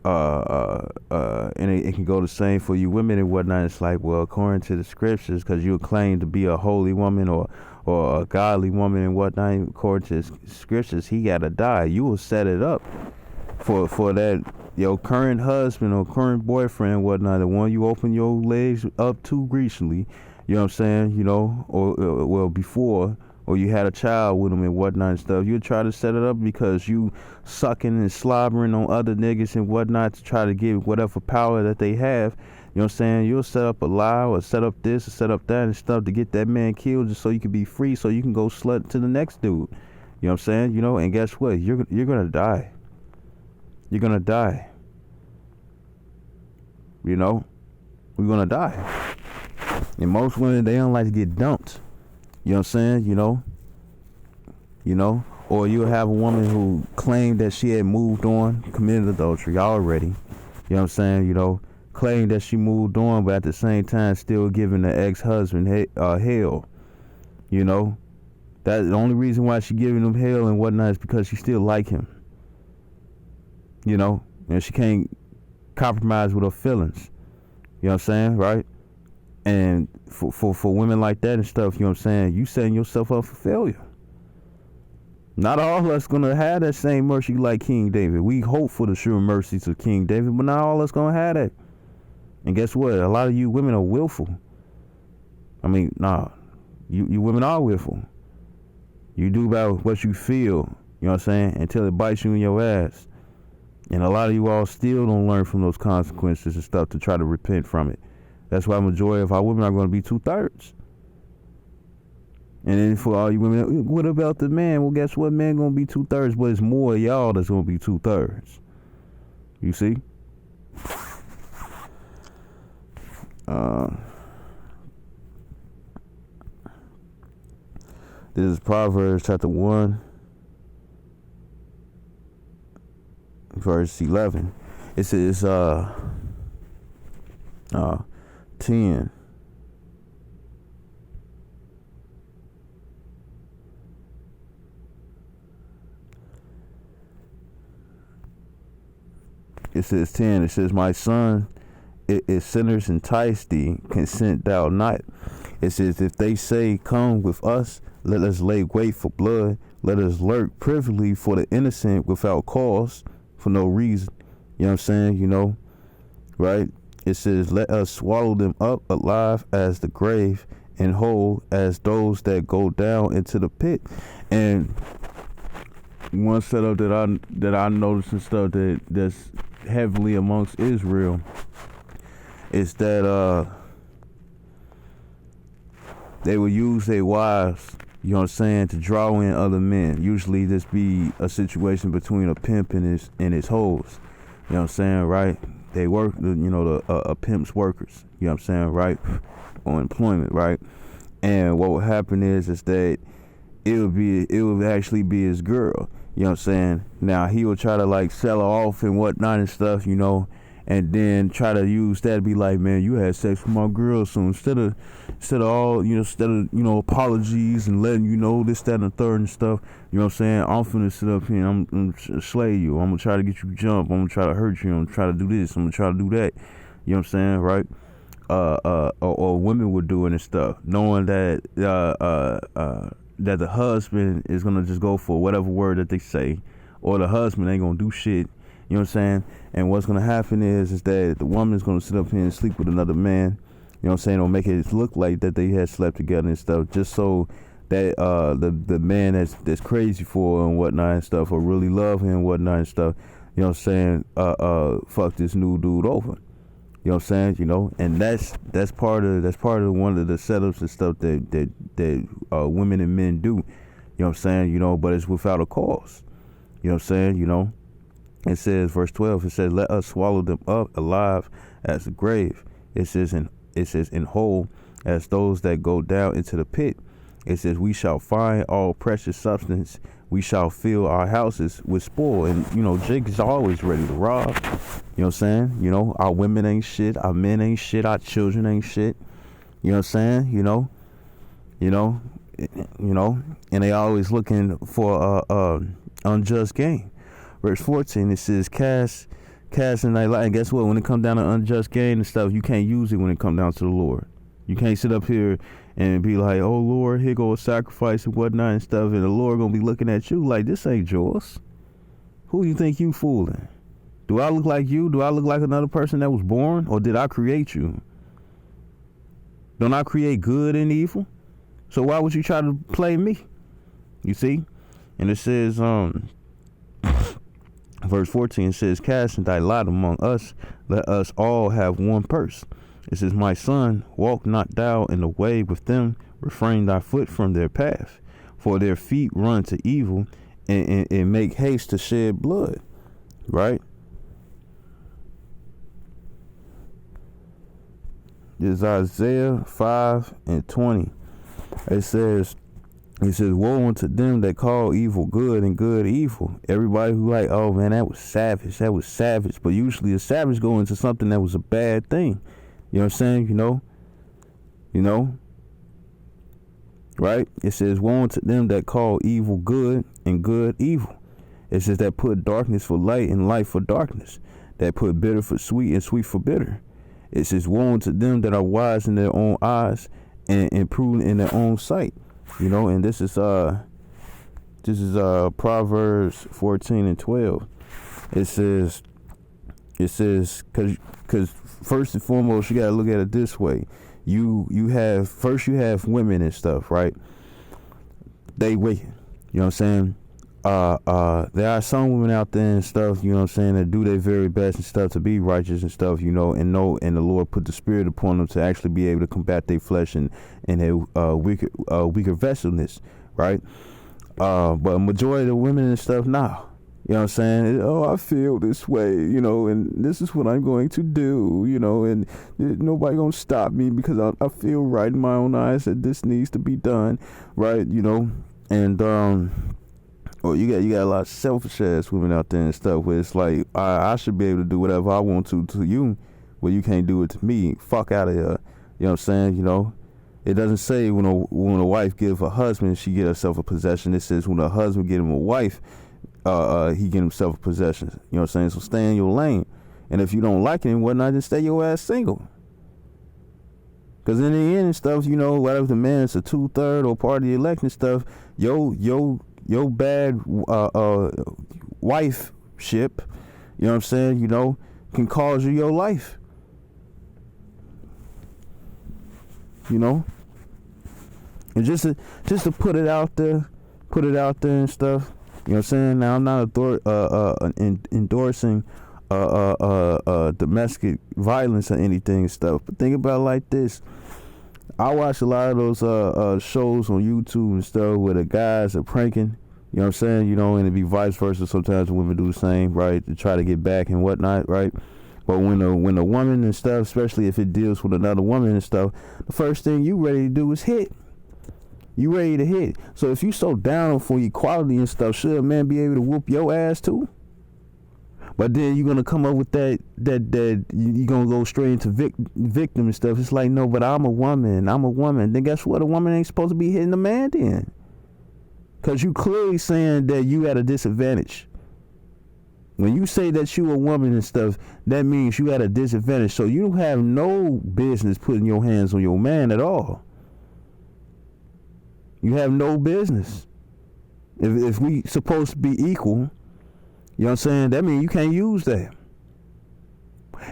A: and it can go the same for you women and whatnot. It's like, well, according to the scriptures, because you claim to be a holy woman or a godly woman and whatnot, according to the scriptures, he gotta die. You will set it up for that your current husband or current boyfriend and whatnot, the one you open your legs up to recently, you know what I'm saying, you know, or well, before, or you had a child with them and whatnot and stuff. You'll try to set it up because you sucking and slobbering on other niggas and whatnot to try to get whatever power that they have. You know what I'm saying? You'll set up a lie or set up this or set up that and stuff to get that man killed just so you can be free, so you can go slut to the next dude. You know what I'm saying? You know, and guess what? You're gonna die. You're gonna die. You know? We're gonna die. And most women, they don't like to get dumped. You know what I'm saying? You know, or you'll have a woman who claimed that she had moved on, committed adultery already. You know what I'm saying? You know, claimed that she moved on, but at the same time still giving the ex-husband hell. You know, that's the only reason why she giving him hell and whatnot is because she still like him. You know, and she can't compromise with her feelings. You know what I'm saying, right? And for women like that and stuff, you know what I'm saying, you setting yourself up for failure. Not all of us gonna have that same mercy like King David. We hope for the sure mercies of King David, but not all of us gonna have that. And guess what? A lot of you women are willful. I mean, you women are willful. You do about what you feel, you know what I'm saying, until it bites you in your ass. And a lot of you all still don't learn from those consequences and stuff to try to repent from it. That's why the majority of our women are going to be 2/3. And then for all you women, what about the man? Well, guess what? Man going to be 2/3, but it's more of y'all that's going to be 2/3. You see? This is Proverbs chapter 1, verse 11. It says, 10. It says 10. It says, my son, if sinners entice thee, consent thou not. It says, if they say, come with us, let us lay wait for blood. Let us lurk privily for the innocent without cause, for no reason. You know what I'm saying? You know, right? It says, let us swallow them up alive as the grave and whole as those that go down into the pit. And one setup that I noticed and stuff that's heavily amongst Israel is that they will use their wives, you know what I'm saying, to draw in other men. Usually this be a situation between a pimp and his hoes. You know what I'm saying, right? They work, you know, a pimp's workers, you know what I'm saying, right? On employment, right? And what will happen is that it will actually be his girl, you know what I'm saying? Now, he will try to, like, sell her off and whatnot and stuff, you know, and then try to use that to be like, man, you had sex with my girl. So instead of apologies and letting you know this, that, and the third and stuff, you know what I'm saying, I'm finna sit up here and I'm gonna slay you. I'm gonna try to get you jump. I'm gonna try to hurt you. I'm gonna try to do this. I'm gonna try to do that. You know what I'm saying, right? Or women would do it and stuff, knowing that that the husband is gonna just go for whatever word that they say, or the husband ain't gonna do shit. You know what I'm saying? And what's going to happen is that the woman's going to sit up here and sleep with another man. You know what I'm saying? Or make it look like that they had slept together and stuff, just so that the man that's crazy for her and whatnot and stuff, or really love him and whatnot and stuff, you know what I'm saying, fuck this new dude over. You know what I'm saying? You know, and that's part of one of the setups and stuff that women and men do. You know what I'm saying? You know, but it's without a cause. You know what I'm saying? You know. It says, verse 12, it says, let us swallow them up alive as the grave. It says in whole as those that go down into the pit. It says, we shall find all precious substance. We shall fill our houses with spoil. And, you know, Jake is always ready to rob. You know what I'm saying? You know, our women ain't shit. Our men ain't shit. Our children ain't shit. You know what I'm saying? You know, and they always looking for unjust gain. Verse 14, it says, cast in thy lot. And guess what? When it comes down to unjust gain and stuff, you can't use it when it comes down to the Lord. You can't sit up here and be like, oh, Lord, here go a sacrifice and whatnot and stuff, and the Lord going to be looking at you like, this ain't yours. Who you think you fooling? Do I look like you? Do I look like another person that was born? Or did I create you? Don't I create good and evil? So why would you try to play me? You see? And it says, verse 14 says, cast in thy lot among us, let us all have one purse. It says, my son, walk not thou in the way with them, refrain thy foot from their path, for their feet run to evil and make haste to shed blood. Right? This is Isaiah 5:20. It says, woe unto them that call evil good and good evil. Everybody who like, oh man, that was savage. But usually a savage go into something that was a bad thing. You know what I'm saying? You know, right? It says, woe unto them that call evil good and good evil. It says that put darkness for light and light for darkness. That put bitter for sweet and sweet for bitter. It says, woe unto them that are wise in their own eyes and prudent in their own sight. You know, and this is Proverbs 14:12. It says, because first and foremost, you gotta look at it this way. You have women and stuff, right? They wicked. You know what I'm saying? There are some women out there and stuff, you know what I'm saying, that do their very best and stuff to be righteous and stuff, you know, and the Lord put the spirit upon them to actually be able to combat their flesh and their weaker vesselness, right? But a majority of the women and stuff, nah. You know what I'm saying? Oh, I feel this way, you know, and this is what I'm going to do, you know, and nobody gonna stop me because I feel right in my own eyes that this needs to be done, right? You know, and or you got a lot of selfish ass women out there and stuff where it's like I should be able to do whatever I want to you, but you can't do it to me. Fuck out of here. You know what I'm saying? You know, it doesn't say when a wife give a husband, she get herself a possession. It says when a husband get him a wife, he get himself a possession. You know what I'm saying? So stay in your lane, and if you don't like it and whatnot, then stay your ass single. Because in the end and stuff, you know, whatever the man is a 2/3 or part of the elect and stuff, your bad wife ship, you know what I'm saying, you know, can cause you your life. You know? And just to put it out there and stuff, you know what I'm saying? Now I'm not endorsing domestic violence or anything and stuff, but think about it like this. I watch a lot of those shows on YouTube and stuff where the guys are pranking, you know what I'm saying, you know, and it be vice versa. Sometimes women do the same, right, to try to get back and whatnot, right? But when a woman and stuff, especially if it deals with another woman and stuff, the first thing you ready to do is hit. You ready to hit. So if you so down for equality and stuff, should a man be able to whoop your ass too? But then you're gonna come up with that you're gonna go straight into victim and stuff. It's like, no, but I'm a woman. Then guess what? A woman ain't supposed to be hitting a man then, cause you clearly saying that you at a disadvantage. When you say that you a woman and stuff, that means you at a disadvantage. So you have no business putting your hands on your man at all. You have no business. If we supposed to be equal, you know what I'm saying, that means you can't use that.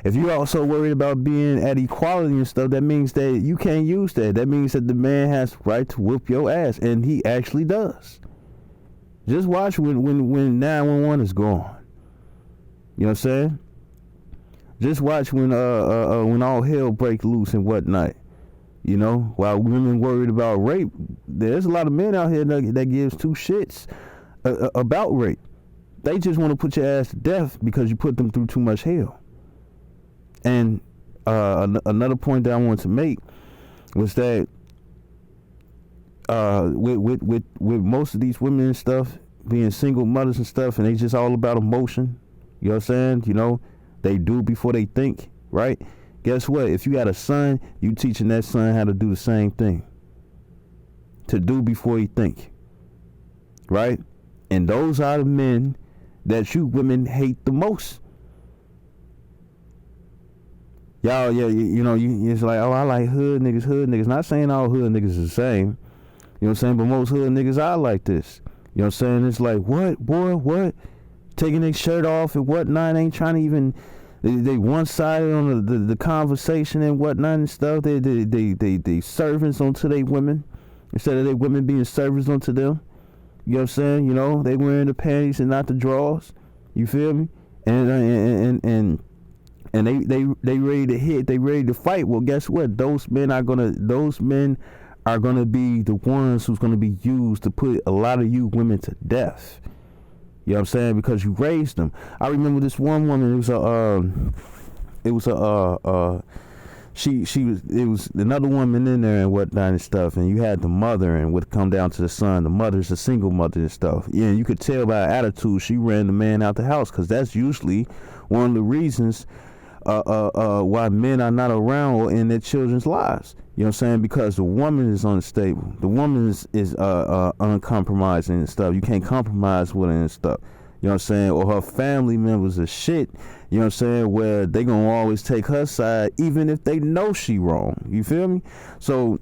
A: If you're also worried about being at equality and stuff, that means that you can't use that. That means that the man has the right to whoop your ass, and he actually does. Just watch when 911 is gone. You know what I'm saying? Just watch when all hell break loose and whatnot. You know, while women worried about rape, there's a lot of men out here that gives two shits about rape. They just want to put your ass to death because you put them through too much hell. And another point that I wanted to make was that with most of these women and stuff being single mothers and stuff, and they just all about emotion. You know what I'm saying? You know, they do before they think, right? Guess what? If you got a son, you teaching that son how to do the same thing. To do before he think. Right? And those are the men that you women hate the most. Y'all, yeah, it's like, oh, I like hood niggas. Not saying all hood niggas is the same. You know what I'm saying? But most hood niggas are like this. You know what I'm saying? It's like, what, boy, what? Taking their shirt off and whatnot, ain't trying to even, they one-sided on the conversation and whatnot and stuff. They servants onto their women instead of their women being servants onto them. You know what I'm saying? You know, they wearing the panties and not the drawers. You feel me? And they ready to hit. They ready to fight. Well, guess what? Those men are gonna be the ones who's gonna be used to put a lot of you women to death. You know what I'm saying? Because you raised them. I remember this one woman. It was another woman in there and whatnot and stuff. And you had the mother and would come down to the son. The mother's a single mother and stuff. Yeah, and you could tell by her attitude she ran the man out the house, because that's usually one of the reasons why men are not around or in their children's lives. You know what I'm saying? Because the woman is unstable. The woman is uncompromising and stuff. You can't compromise with her and stuff. You know what I'm saying? Or her family members are shit. You know what I'm saying? Where they gonna always take her side even if they know she wrong. You feel me? So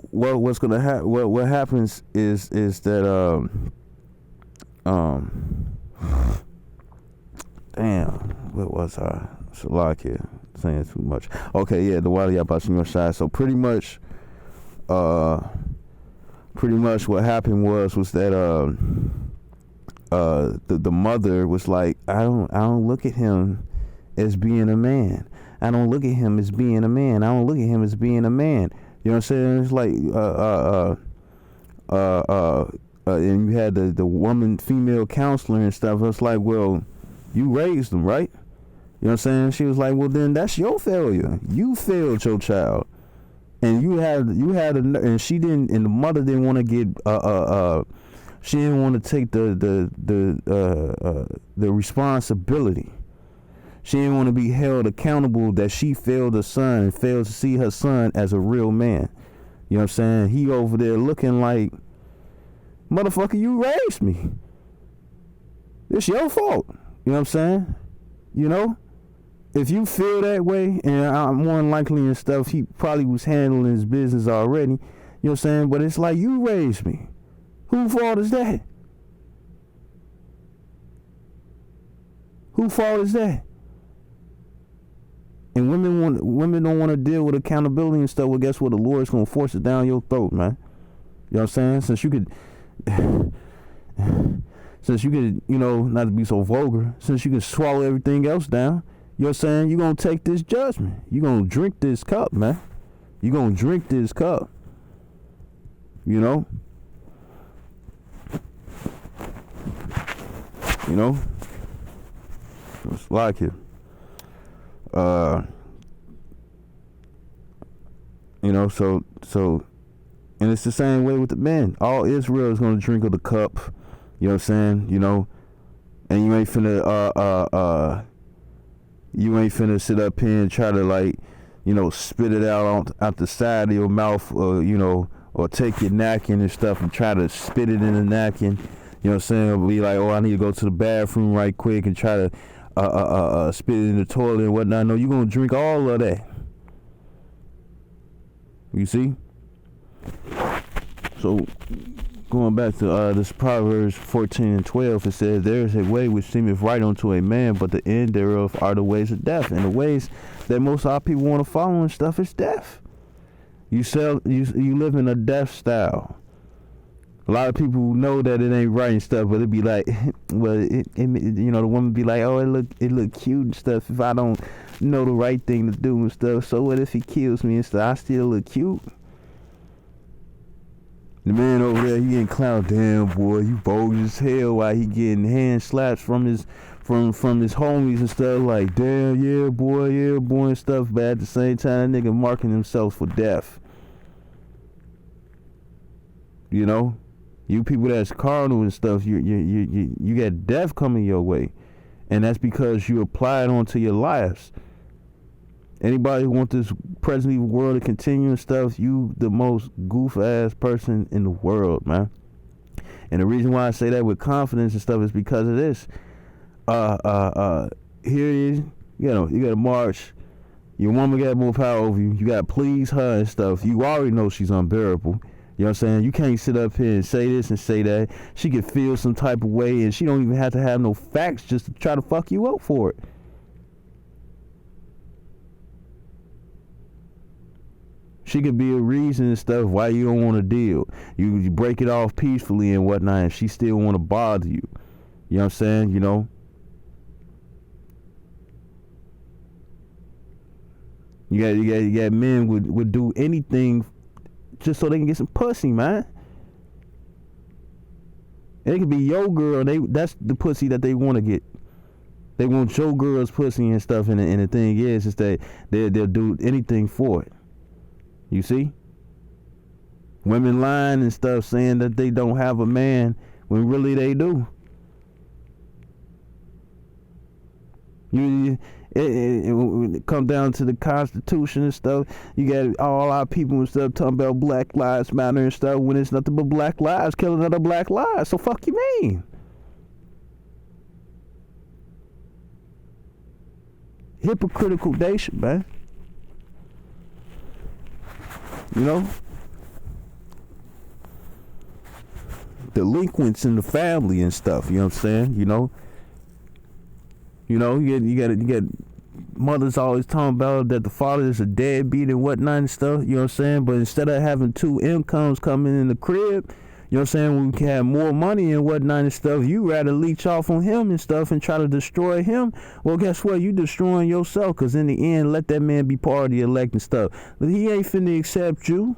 A: what's gonna happen? What happens is that damn, what was I? Salakia saying too much. Okay, yeah, the Wali Abashim Shai. So pretty much what happened was that the mother was like, I don't look at him as being a man. I don't look at him as being a man. I don't look at him as being a man. You know what I'm saying? It's like and you had the woman female counselor and stuff. It's like, well, you raised them, right? You know what I'm saying? She was like, well, then that's your failure. You failed your child. And and she didn't, and the mother didn't want to get she didn't want to take the responsibility. She didn't want to be held accountable that she failed her son and failed to see her son as a real man. You know what I'm saying? He over there looking like, motherfucker, you raised me. It's your fault. You know what I'm saying? You know? If you feel that way, and I'm more than likely and stuff, he probably was handling his business already. You know what I'm saying? But it's like, you raised me. Whose fault is that? Whose fault is that? And women don't want to deal with accountability and stuff. Well, guess what? The Lord's gonna force it down your throat, man. You know what I'm saying? Since you could, you know, not to be so vulgar, since you can swallow everything else down. You know what I'm saying? You're going to take this judgment. You're going to drink this cup, man. You're going to drink this cup. You know? You know? It's like it. You know, so, and it's the same way with the men. All Israel is going to drink of the cup. You know what I'm saying? You know? And you ain't finna, you ain't finna sit up here and try to, like, you know, spit it out the side of your mouth, or, you know, or take your napkin and stuff and try to spit it in the napkin. You know what I'm saying? Or be like, oh, I need to go to the bathroom right quick and try to spit it in the toilet and whatnot. No, you're gonna drink all of that. You see? So, going back to this Proverbs 14:12, it says, there is a way which seemeth right unto a man, but the end thereof are the ways of death. And the ways that most of our people want to follow and stuff is death. You live in a death style. A lot of people know that it ain't right and stuff, but it be like, well, it you know, the woman be like, oh, it look cute and stuff if I don't know the right thing to do and stuff. So what if he kills me and stuff? I still look cute. The man over there, he getting clowned. Damn, boy, you bogus as hell. While he getting hand slaps from his homies and stuff. Like, damn, yeah, boy, and stuff. But at the same time, that nigga marking himself for death. You know, you people that's carnal and stuff. You got death coming your way, And that's because you apply it onto your lives. Anybody who wants this present evil world to continue and stuff, you the most goof ass person in the world, man. And the reason why I say that with confidence and stuff is because of this. Here it is. You got to march. Your woman got more power over you. You got to please her and stuff. You already know she's unbearable. You know what I'm saying? You can't sit up here and say this and say that. She can feel some type of way, and she don't even have to have no facts just to try to fuck you up for it. She could be a reason and stuff why you don't want to deal. You break it off peacefully and whatnot, and she still want to bother you. You know what I'm saying? You know? You got men would do anything just so they can get some pussy, man. And it could be your girl. That's the pussy that they want to get. They want your girl's pussy and stuff. And the thing is that they'll do anything for it. You see? Women lying and stuff saying that they don't have a man when really they do. It come down to the Constitution and stuff. You got all our people and stuff talking about Black Lives Matter and stuff when it's nothing but black lives killing other black lives. So fuck you mean? Hypocritical nation, man. You know? Delinquents in the family and stuff, you know what I'm saying? You got mothers always talking about that the father is a deadbeat and whatnot and stuff, you know what I'm saying? But instead of having two incomes coming in the crib, you know what I'm saying, we can have more money and whatnot and stuff, you rather leech off on him and stuff and try to destroy him. Well, guess what? You destroying yourself, because in the end, let that man be part of the elect and stuff. But he ain't finna accept you.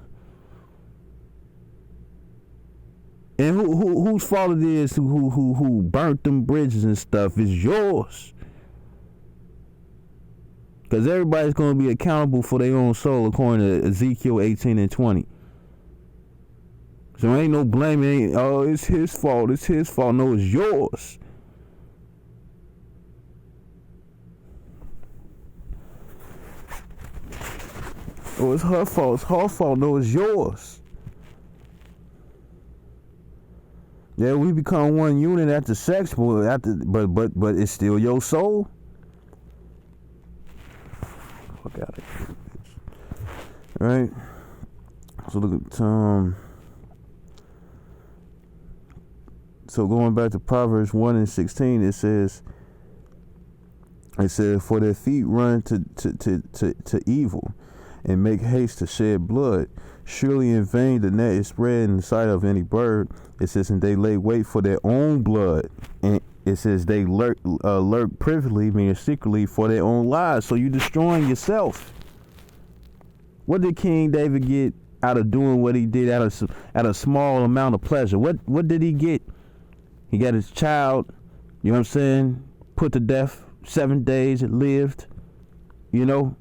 A: And whose fault it is who burnt them bridges and stuff is yours. Because everybody's going to be accountable for their own soul according to Ezekiel 18 and 20. So ain't no blaming. It's his fault. It's his fault. No, it's yours. Oh, it's her fault. It's her fault. No, it's yours. Yeah, we become one unit after sex, but it's still your soul. Fuck out of here, bitch. Right? So look at so going back to Proverbs 1 and 16, it says, for their feet run to evil, and make haste to shed blood. Surely in vain the net is spread in the sight of any bird. It says, and they lay wait for their own blood. And it says they lurk privately, meaning secretly, for their own lives. So you destroying yourself. What did King David get out of doing what he did out of a small amount of pleasure? What did he get? He got his child, you know what I'm saying, put to death. 7 days it lived, you know.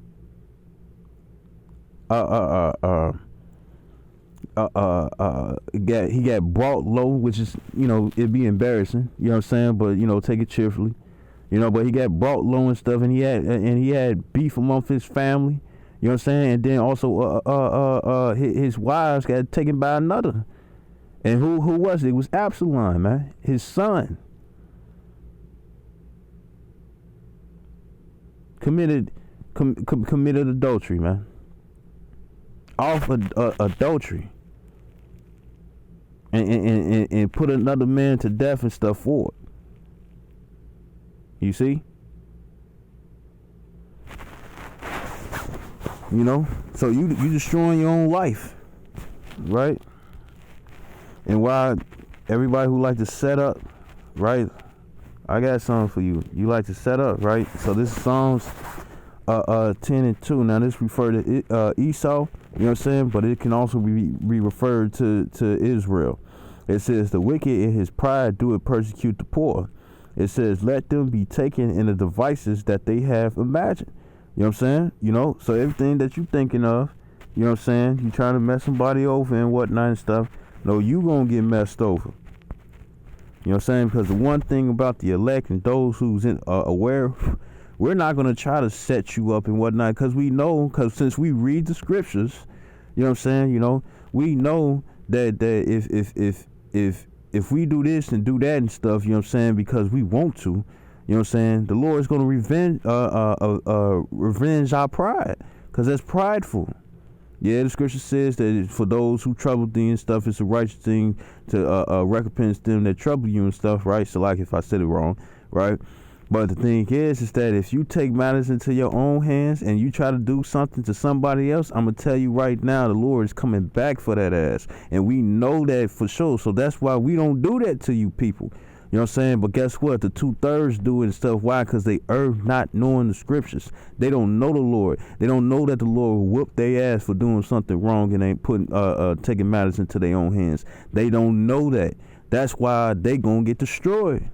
A: He got brought low, which is, you know, it'd be embarrassing, you know what I'm saying, but, you know, take it cheerfully, you know. But he got brought low and stuff, and he had beef amongst his family, you know what I'm saying, and then also his wives got taken by another. And who was it? It was Absalom, man, his son. Committed adultery, man. Off adultery. And put another man to death and stuff for it. You see? You know? So you destroying your own life. Right? And why everybody who like to set up, right? I got something for you. You like to set up, right? So this is Psalms 10 and 2. Now this refer to Esau, you know what I'm saying? But it can also be referred to Israel. It says, the wicked in his pride do it persecute the poor. It says, let them be taken in the devices that they have imagined. You know what I'm saying? You know, so everything that you thinking of, you know what I'm saying? You trying to mess somebody over and whatnot and stuff. No, you gonna get messed over. You know what I'm saying? Because the one thing about the elect and those who's aware, we're not going to try to set you up and whatnot, because we know, because since we read the scriptures, you know what I'm saying, you know, we know that if we do this and do that and stuff, you know what I'm saying, because we want to, you know what I'm saying, the Lord is going to revenge our pride, because that's prideful. Yeah, the scripture says that for those who trouble thee and stuff, it's a righteous thing to recompense them that trouble you and stuff, right? So like if I said it wrong, right? But the thing is that if you take matters into your own hands and you try to do something to somebody else, I'm going to tell you right now, the Lord is coming back for that ass. And we know that for sure. So that's why we don't do that to you people. You know what I'm saying? But guess what? The 2/3 do it and stuff. Why? Because they err not knowing the scriptures. They don't know the Lord. They don't know that the Lord will whoop their ass for doing something wrong and ain't putting taking matters into their own hands. They don't know that. That's why they gonna get destroyed.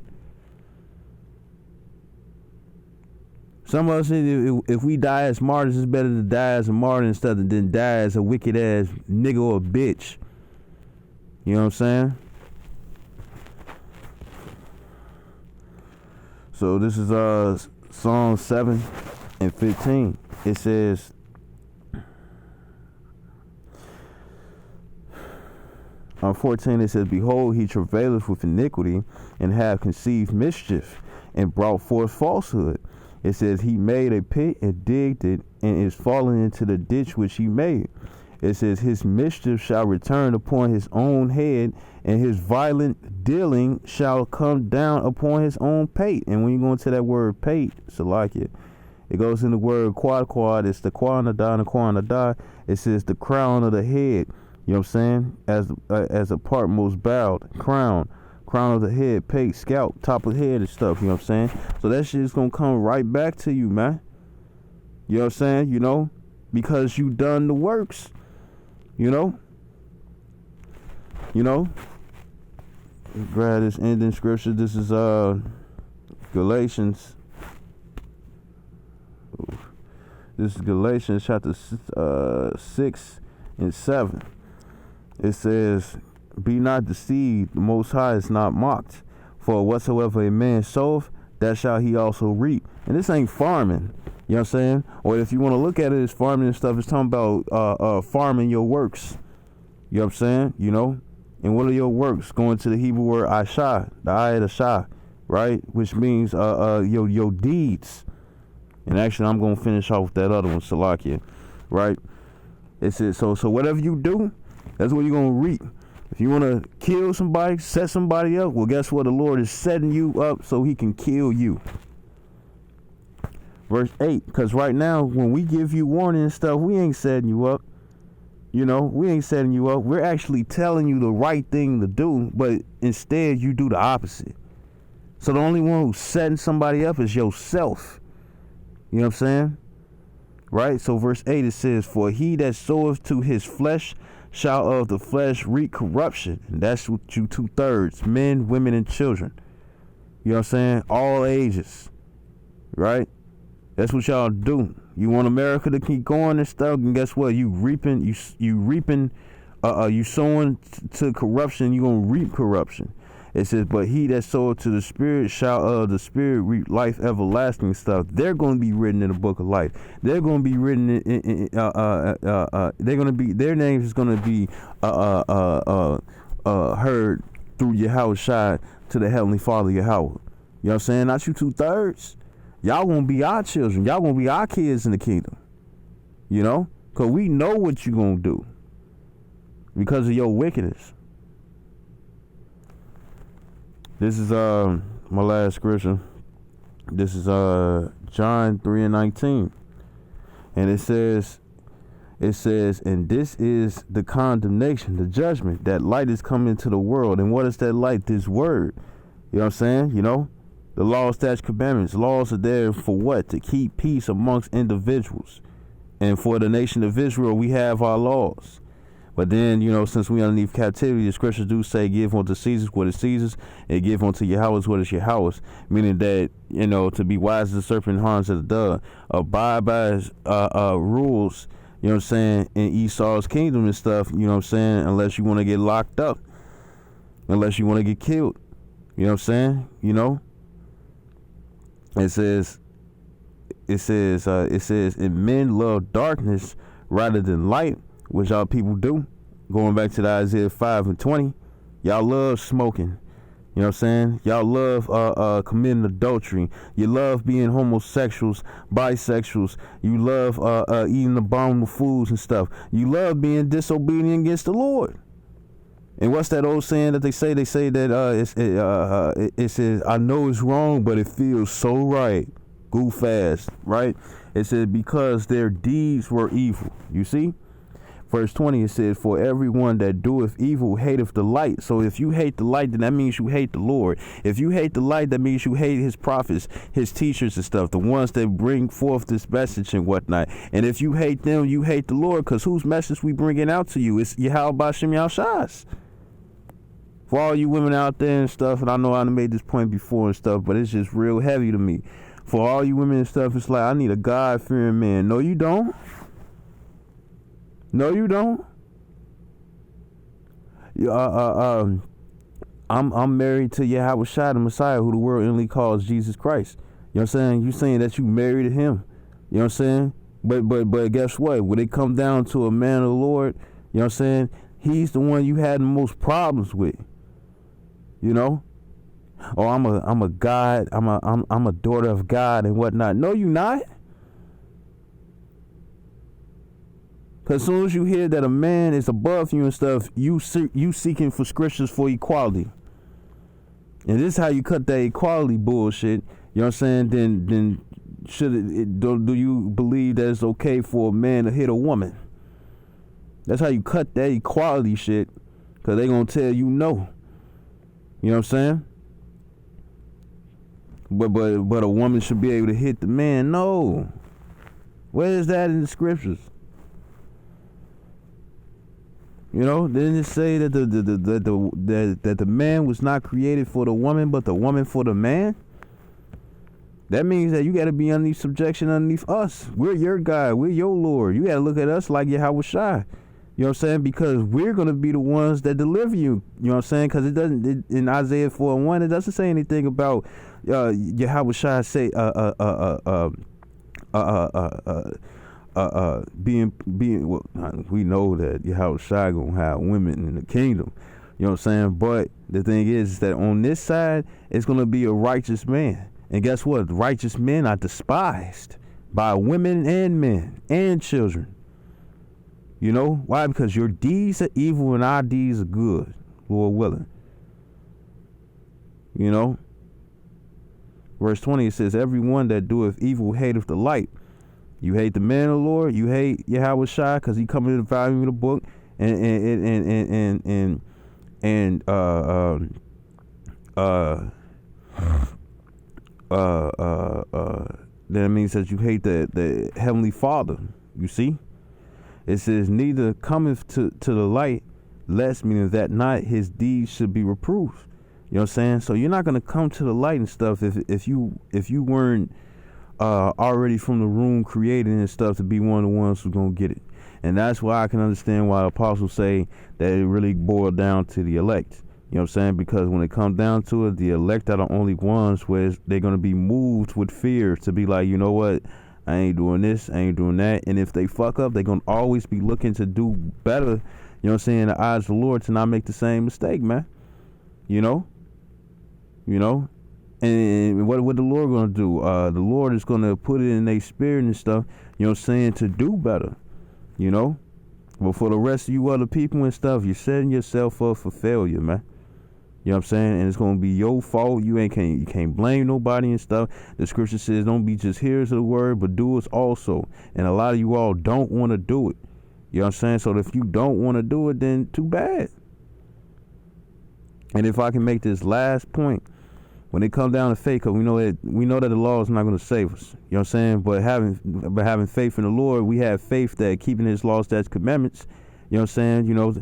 A: Some of us, if we die as martyrs, it's better to die as a martyr instead of than die as a wicked ass nigga or a bitch. You know what I'm saying? So this is Psalm 7 and 15. It says, on 14 it says, behold, he travaileth with iniquity, and have conceived mischief, and brought forth falsehood. It says, he made a pit and digged it, and is fallen into the ditch which he made. It says, his mischief shall return upon his own head, and his violent dealing shall come down upon his own pate. And when you go into that word pate, so like it goes in the word quad. It's the quanada. It says the crown of the head. You know what I'm saying? As a part most bowed, crown of the head, pate, scalp, top of the head and stuff. You know what I'm saying? So that shit is gonna come right back to you, man. You know what I'm saying? You know, because you done the works. You know. Grab this ending scripture. This is Galatians. This is Galatians chapter 6 and 7. It says, be not deceived, the Most High is not mocked. For whatsoever a man soweth, that shall he also reap. And this ain't farming. You know what I'm saying? Or if you want to look at it as farming and stuff, it's talking about farming your works. You know what I'm saying? You know? And what are your works? Going to the Hebrew word Ashah, the ayat Ashah, right? Which means your deeds. And actually, I'm going to finish off with that other one, Salakia, right? It says, so whatever you do, that's what you're going to reap. If you want to kill somebody, set somebody up, well, guess what? The Lord is setting you up so he can kill you. Verse 8, because right now, when we give you warning and stuff, we ain't setting you up. You know, we ain't setting you up. We're actually telling you the right thing to do, but instead you do the opposite. So the only one who's setting somebody up is yourself. You know what I'm saying? Right? So verse 8, it says, for he that soweth to his flesh shall of the flesh reap corruption. And that's what you 2/3, men, women, and children. You know what I'm saying? All ages. Right? That's what y'all do. You want America to keep going and stuff, and guess what? You sowing to corruption, you gonna reap corruption. It says, but he that soweth to the spirit shall of the spirit reap life everlasting stuff. They're gonna be written in the book of life. They're gonna be written their names is gonna be heard through Yahushua to the Heavenly Father Yahweh. You know what I'm saying? Not you 2/3. Y'all gonna be our children. Y'all gonna be our kids in the kingdom. You know? Because we know what you gonna do. Because of your wickedness. This is my last scripture. This is John 3 and 19. And it says, and this is the condemnation, the judgment, that light is coming into the world. And what is that light? This word. You know what I'm saying? You know? The law, statutes, commandments. Laws are there for what? To keep peace amongst individuals. And for the nation of Israel, we have our laws. But then, you know, since we underneath captivity, the scriptures do say, give unto Caesar what is Caesar's, and give unto Yahweh what is Yahweh's. Meaning that, you know, to be wise as a serpent, harmless as a dove. Abide by his rules, you know what I'm saying, in Esau's kingdom and stuff, you know what I'm saying, unless you want to get locked up. Unless you want to get killed. You know what I'm saying? You know? It says, and men love darkness rather than light, which y'all people do. Going back to the Isaiah 5:20, y'all love smoking. You know what I'm saying? Y'all love committing adultery. You love being homosexuals, bisexuals. You love eating abominable foods and stuff. You love being disobedient against the Lord. And what's that old saying that they say? They say that it says, I know it's wrong, but it feels so right. Go fast, right? It says, because their deeds were evil. You see? Verse 20, it says, for everyone that doeth evil hateth the light. So if you hate the light, then that means you hate the Lord. If you hate the light, that means you hate his prophets, his teachers and stuff, the ones that bring forth this message and whatnot. And if you hate them, you hate the Lord, because whose message we bringing out to you? It's Yahweh B'Shem Yahushai. For all you women out there and stuff, and I know I made this point before and stuff, but it's just real heavy to me. For all you women and stuff, it's like, I need a God-fearing man. No, you don't. No, you don't. I'm married to Yahweh Shai, the Messiah, who the world only calls Jesus Christ. You know what I'm saying? You saying that you married to him. You know what I'm saying? But guess what? When it come down to a man of the Lord, you know what I'm saying? He's the one you had the most problems with. You know? Oh, I'm a God. I'm a daughter of God and whatnot. No, you not. Because as soon as you hear that a man is above you and stuff, you seeking for scriptures for equality. And this is how you cut that equality bullshit. You know what I'm saying? Then do you believe that it's okay for a man to hit a woman? That's how you cut that equality shit. Because they going to tell you no. You know what I'm saying? But a woman should be able to hit the man. No. Where is that in the scriptures? You know, didn't it say that the man was not created for the woman, but the woman for the man? That means that you got to be underneath subjection underneath us. We're your God. We're your Lord. You got to look at us like Yahweh Shai. You know what I'm saying? Because we're going to be the ones that deliver you. You know what I'm saying? Because in Isaiah 4:1, it doesn't say anything about Yahweh Shai say being well, we know that Yahweh Shai gonna have women in the kingdom. You know what I'm saying? But the thing is that on this side, it's gonna be a righteous man. And guess what? Righteous men are despised by women and men and children. You know why? Because your deeds are evil and our deeds are good, Lord willing. You know. Verse 20, it says, everyone that doeth evil hateth the light. You hate the man of the Lord. You hate Yahweh Shai because he come in the volume of the book, and that means that you hate the Heavenly Father. You see, it says neither cometh to the light, lest meaning that not his deeds should be reproved. You know what I'm saying? So you're not gonna come to the light and stuff if you weren't already from the room created and stuff to be one of the ones who's gonna get it. And that's why I can understand why the apostles say that it really boiled down to the elect. You know what I'm saying? Because when it comes down to it, the elect are the only ones where they're gonna be moved with fear to be like, you know what, I ain't doing this, I ain't doing that. And if they fuck up, they're gonna always be looking to do better, you know what I'm saying, in the eyes of the Lord, to not make the same mistake, man. You know? And what the Lord gonna do? The Lord is gonna put it in their spirit and stuff, you know what I'm saying, to do better, you know. But for the rest of you other people and stuff, you're setting yourself up for failure, man. You know what I'm saying? And it's gonna be your fault. You can't blame nobody and stuff. The scripture says, don't be just hearers of the word, but doers also. And a lot of you all don't want to do it. You know what I'm saying? So if you don't want to do it, then too bad. And if I can make this last point, when it comes down to faith, because we know that the law is not going to save us. You know what I'm saying? But having faith in the Lord, we have faith that keeping His laws, statutes, commandments, you know what I'm saying? You know,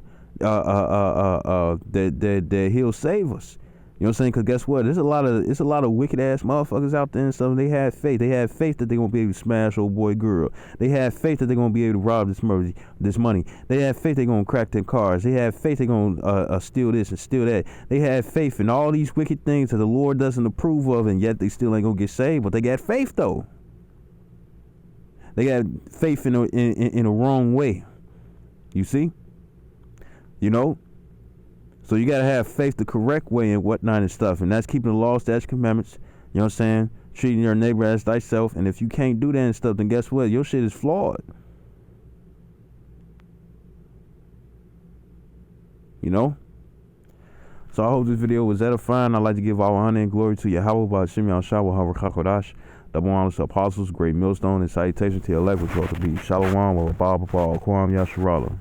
A: that He'll save us. You know You know what I'm saying? Because guess what? It's a lot of wicked ass motherfuckers out there and stuff. They had faith. They had faith that they're gonna be able to smash old boy girl. They had faith that they're gonna be able to rob this money. They had faith they're gonna crack their cars. They had faith they're gonna steal this and steal that. They had faith in all these wicked things that the Lord doesn't approve of, and yet they still ain't gonna get saved. But they got faith though. They got faith in a wrong way. You see? You know? So you gotta have faith the correct way and whatnot and stuff. And that's keeping the law, statutes, commandments. You know what I'm saying? Treating your neighbor as thyself. And if you can't do that and stuff, then guess what? Your shit is flawed. You know? So I hope this video was edifying. I'd like to give all honor and glory to Yahweh, Ba'ashim Yahshua, HaRakakodash, double honors to apostles, great millstone, and salutation to elect, which ought to be Shalom, or Baba, Kwam, Yasharala.